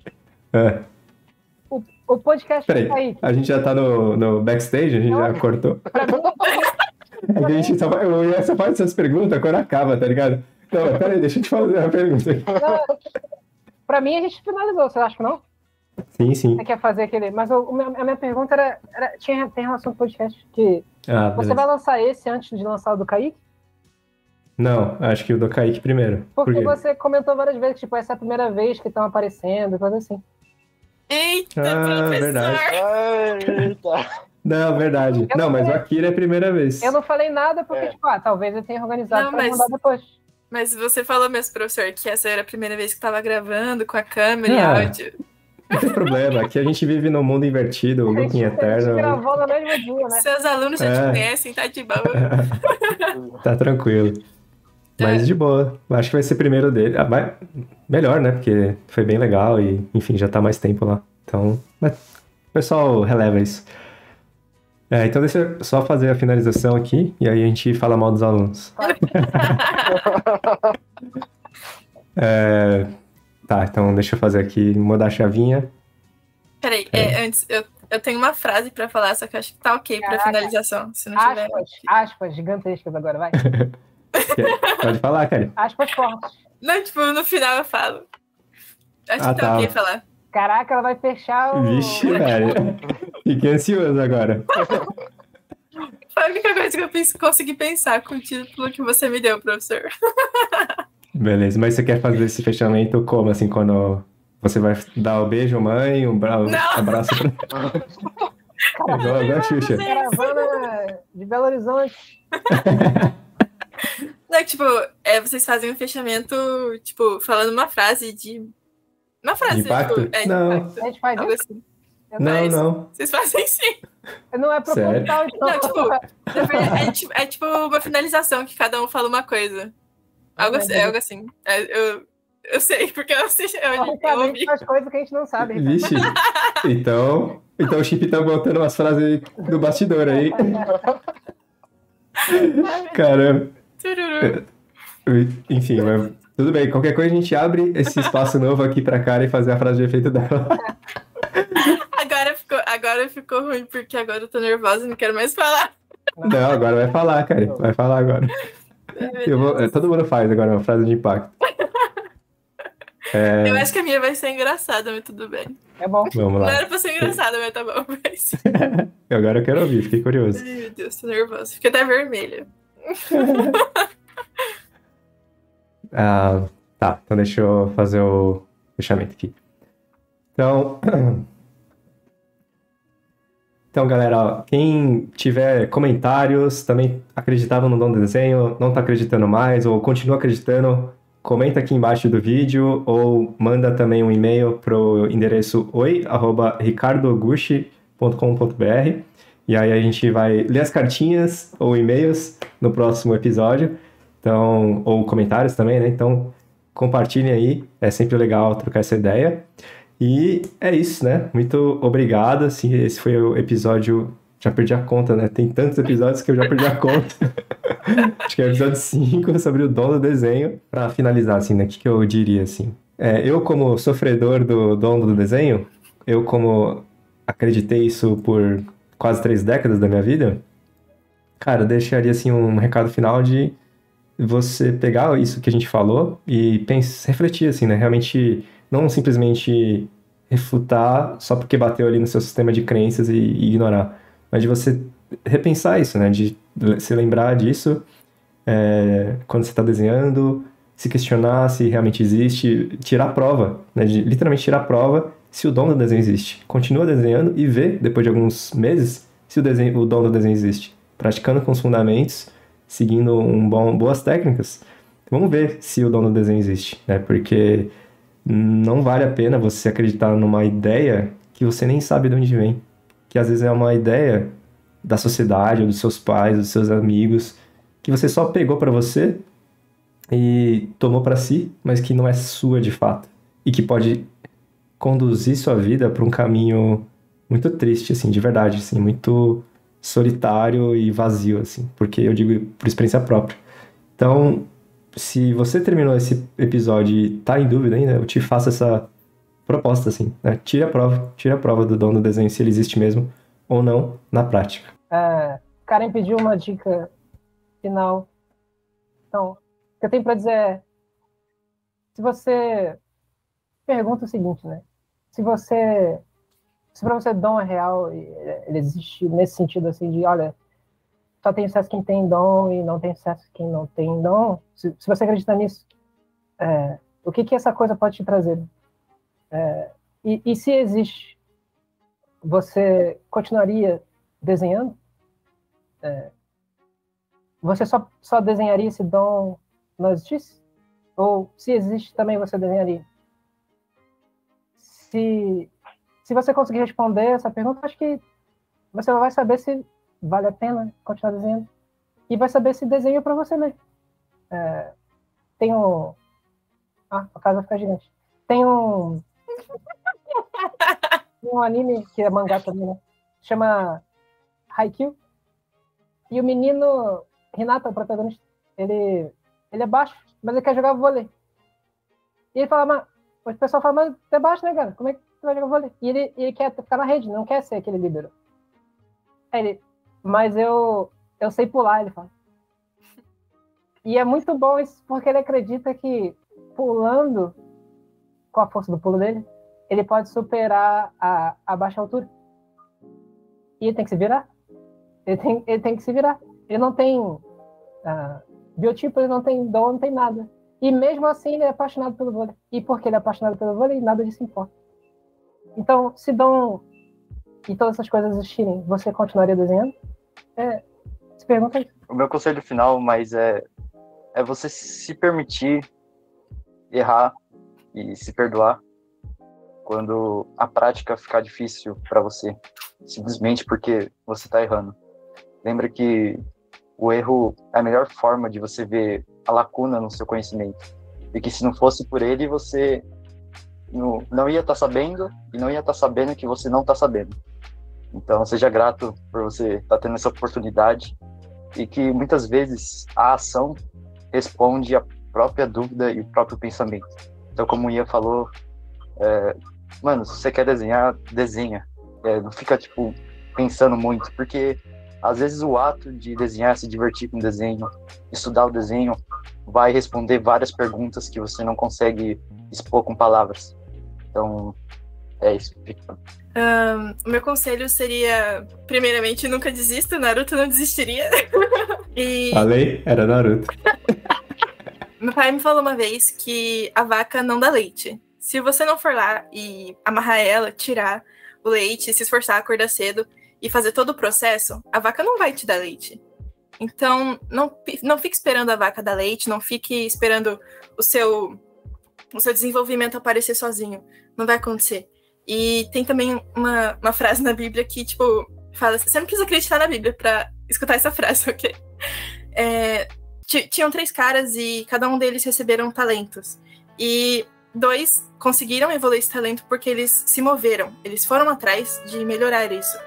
O podcast Peraí, tá aí. a gente já tá no backstage? A gente já cortou? A gente só faz essas perguntas quando acaba, tá ligado? Não, peraí, deixa eu te fazer uma pergunta aqui. Pra mim, a gente finalizou, você acha que não? Sim, sim. Você quer fazer aquele... Mas a minha pergunta tem relação com o podcast. Que você vai lançar esse antes de lançar o do Kaique? Não, acho que o do Kaique primeiro. Porque você comentou várias vezes, tipo, essa é a primeira vez que estão aparecendo, coisa assim. Eita, professor! Verdade. Eita. Não, verdade. Não, mas o Akira é a primeira vez. Eu não falei nada porque, tipo, talvez eu tenha organizado pra mandar depois. Mas você falou mesmo, professor, que essa era a primeira vez que tava gravando com a câmera e áudio. Não tem problema, aqui a gente vive num mundo invertido, looping eterno. A gente gravou no mesmo dia, né? Seus alunos já te conhecem, tá de boa. Tá tranquilo. Mas de boa. Acho que vai ser primeiro dele. Melhor, né? Porque foi bem legal e, enfim, já tá mais tempo lá. Então, o pessoal releva isso. Então deixa eu só fazer a finalização aqui e aí a gente fala mal dos alunos. Tá, então deixa eu fazer aqui, mudar a chavinha. Peraí, antes, eu tenho uma frase pra falar, só que eu acho que tá ok pra finalização. Se não tiver... Aspas gigantescas agora, vai. Pode falar, cara. Aspas fortes. Não, tipo, no final eu falo. Acho que tá ok falar. Caraca, ela vai fechar o... Vixe, velho. Fiquei ansioso agora. Foi a única coisa que eu consegui pensar com o título que você me deu, professor. Beleza, mas você quer fazer esse fechamento como, assim, quando você vai dar o beijo, mãe, um abraço pra... Igual a Xuxa. Caravana de Belo Horizonte. Não, tipo, vocês fazem um fechamento, tipo, falando uma frase de... Uma frase, impacto? tipo, de Não. impacto. A gente faz Algo isso? assim. Não. Vocês fazem sim. Não é proposital, então. Não, tipo, é tipo uma finalização que cada um fala uma coisa. Algo assim. Eu sei, porque eu ouvi. Faz coisas que a gente não sabe. Ricardo. Vixe. Então o Chip tá botando umas frases do bastidor aí. Caramba. Tururu. Enfim, mas tudo bem. Qualquer coisa a gente abre esse espaço novo aqui pra cara e fazer a frase de efeito dela. Agora ficou ruim, porque agora eu tô nervosa e não quero mais falar. Não, agora vai falar, cara. Vai falar agora. Todo mundo faz agora uma frase de impacto. Eu acho que a minha vai ser engraçada, mas tudo bem. É bom. Vamos lá. Não era pra ser engraçada, mas tá bom. Mas... Agora eu quero ouvir, fiquei curioso. Ai, meu Deus, tô nervosa. Fiquei até vermelha. Tá, então deixa eu fazer o fechamento aqui. Então, galera, ó, quem tiver comentários, também acreditava no dom do desenho, não tá acreditando mais, ou continua acreditando, comenta aqui embaixo do vídeo, ou manda também um e-mail pro endereço oi@ricardoguchi.com.br, e aí a gente vai ler as cartinhas ou e-mails no próximo episódio, então, ou comentários também, né? Então, compartilhem aí, é sempre legal trocar essa ideia. E é isso, né? Muito obrigado. Assim, esse foi o episódio. Já perdi a conta, né? Tem tantos episódios que eu já perdi a conta. Acho que é o episódio 5 sobre o dom do desenho. Pra finalizar, assim, né? O que eu diria, assim? Eu, como sofredor do dom do desenho, eu, como acreditei isso por quase 3 décadas da minha vida, cara, eu deixaria, assim, um recado final de você pegar isso que a gente falou e refletir, assim, né? Realmente. Não simplesmente refutar só porque bateu ali no seu sistema de crenças e ignorar. Mas de você repensar isso, né? De se lembrar disso quando você está desenhando, se questionar se realmente existe, tirar a prova, né? De literalmente tirar a prova se o dom do desenho existe. Continua desenhando e vê, depois de alguns meses, se o dom do desenho existe. Praticando com os fundamentos, seguindo boas técnicas, vamos ver se o dom do desenho existe, né? Porque... não vale a pena você acreditar numa ideia que você nem sabe de onde vem. Que às vezes é uma ideia da sociedade, ou dos seus pais, dos seus amigos, que você só pegou pra você e tomou pra si, mas que não é sua de fato. E que pode conduzir sua vida pra um caminho muito triste, assim, de verdade, assim, muito solitário e vazio, assim. Porque eu digo por experiência própria. Então... se você terminou esse episódio e tá em dúvida ainda, eu te faço essa proposta, assim, né? Tire a prova do dom do desenho, se ele existe mesmo ou não, na prática. Karen pediu uma dica final. Então, o que eu tenho pra dizer é, se você pergunta o seguinte, né? Se pra você dom é real, ele existe nesse sentido, assim, de, olha, só tem sucesso quem tem dom e não tem sucesso quem não tem dom. Se você acredita nisso, o que essa coisa pode te trazer? E se existe, você continuaria desenhando? Você só desenharia se dom não existisse? Ou se existe também você desenharia? Se você conseguir responder essa pergunta, acho que você vai saber se vale a pena continuar desenhando. E vai saber se desenho para você mesmo. Tem um... a casa fica gigante. Tem um anime que é mangá também, né? Chama Haikyuu. E o menino, Hinata, o protagonista, ele é baixo, mas ele quer jogar vôlei. E ele fala, o pessoal fala, mas você é baixo, né, cara? Como é que você vai jogar vôlei? E ele quer ficar na rede, não quer ser aquele líbero. Aí ele, mas eu sei pular, ele fala. E é muito bom isso, porque ele acredita que pulando, com a força do pulo dele, ele pode superar a baixa altura. E ele tem que se virar. Ele tem que se virar. Ele não tem biotipo, ele não tem dom, não tem nada. E mesmo assim ele é apaixonado pelo vôlei. E porque ele é apaixonado pelo vôlei, nada disso importa. Então, se dom e todas essas coisas existirem, você continuaria desenhando? pergunta aí. O meu conselho final, mas é você se permitir errar e se perdoar quando a prática ficar difícil para você, simplesmente porque você está errando. Lembra que o erro é a melhor forma de você ver a lacuna no seu conhecimento, e que se não fosse por ele, você não ia estar sabendo, e não ia estar sabendo que você não está sabendo. Então, seja grato por você estar tendo essa oportunidade, e que muitas vezes a ação responde à própria dúvida e o próprio pensamento. Então, como o Ian falou, mano, se você quer desenhar, desenha. Não fica, tipo, pensando muito, porque às vezes o ato de desenhar, se divertir com o desenho, estudar o desenho, vai responder várias perguntas que você não consegue expor com palavras. Então, é isso. O meu conselho seria, primeiramente, nunca desista. Naruto não desistiria. Falei, era Naruto. Meu pai me falou uma vez que a vaca não dá leite. Se você não for lá e amarrar ela, tirar o leite, se esforçar, acordar cedo e fazer todo o processo, a vaca não vai te dar leite. Então, não fique esperando a vaca dar leite, não fique esperando o seu desenvolvimento aparecer sozinho. Não vai acontecer. E tem também uma frase na Bíblia que, tipo, fala assim, você não precisa acreditar na Bíblia pra escutar essa frase, ok? Tinham 3 caras e cada um deles receberam talentos. E 2 conseguiram evoluir esse talento porque eles se moveram. Eles foram atrás de melhorar isso.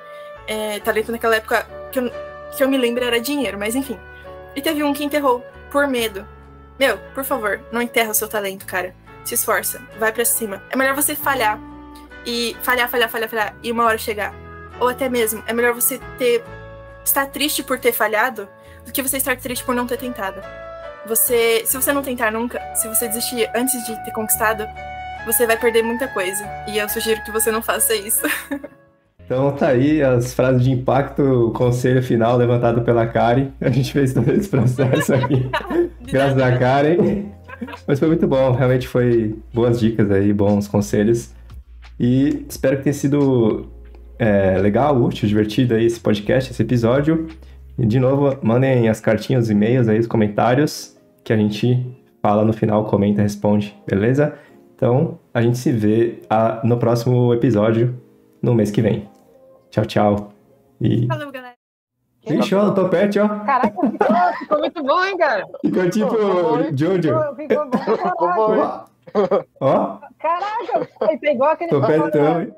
Talento naquela época, que eu me lembro, era dinheiro, mas enfim. E teve um que enterrou por medo. Meu, por favor, não enterra o seu talento, cara. Se esforça, vai pra cima. É melhor você falhar. E falhar, e uma hora chegar. Ou até mesmo, é melhor você estar triste por ter falhado do que você estar triste por não ter tentado. Se você não tentar nunca, se você desistir antes de ter conquistado, você vai perder muita coisa. E eu sugiro que você não faça isso. Então tá aí as frases de impacto, o conselho final levantado pela Karen. A gente fez todo esse processo aqui, graças a Karen. Mas foi muito bom, realmente foi boas dicas aí, bons conselhos. E espero que tenha sido legal, útil, divertido aí esse podcast, esse episódio. E de novo, mandem as cartinhas, os e-mails aí, os comentários, que a gente fala no final, comenta, responde, beleza? Então, a gente se vê no próximo episódio, no mês que vem. Tchau, tchau. Falou, galera. Ixi, ó, no topete, ó. Caraca, ficou muito bom, hein, cara? Ficou tipo Jojo. Ficou bom. Ó. Caraca, foi igual aquele... Topetão, hein?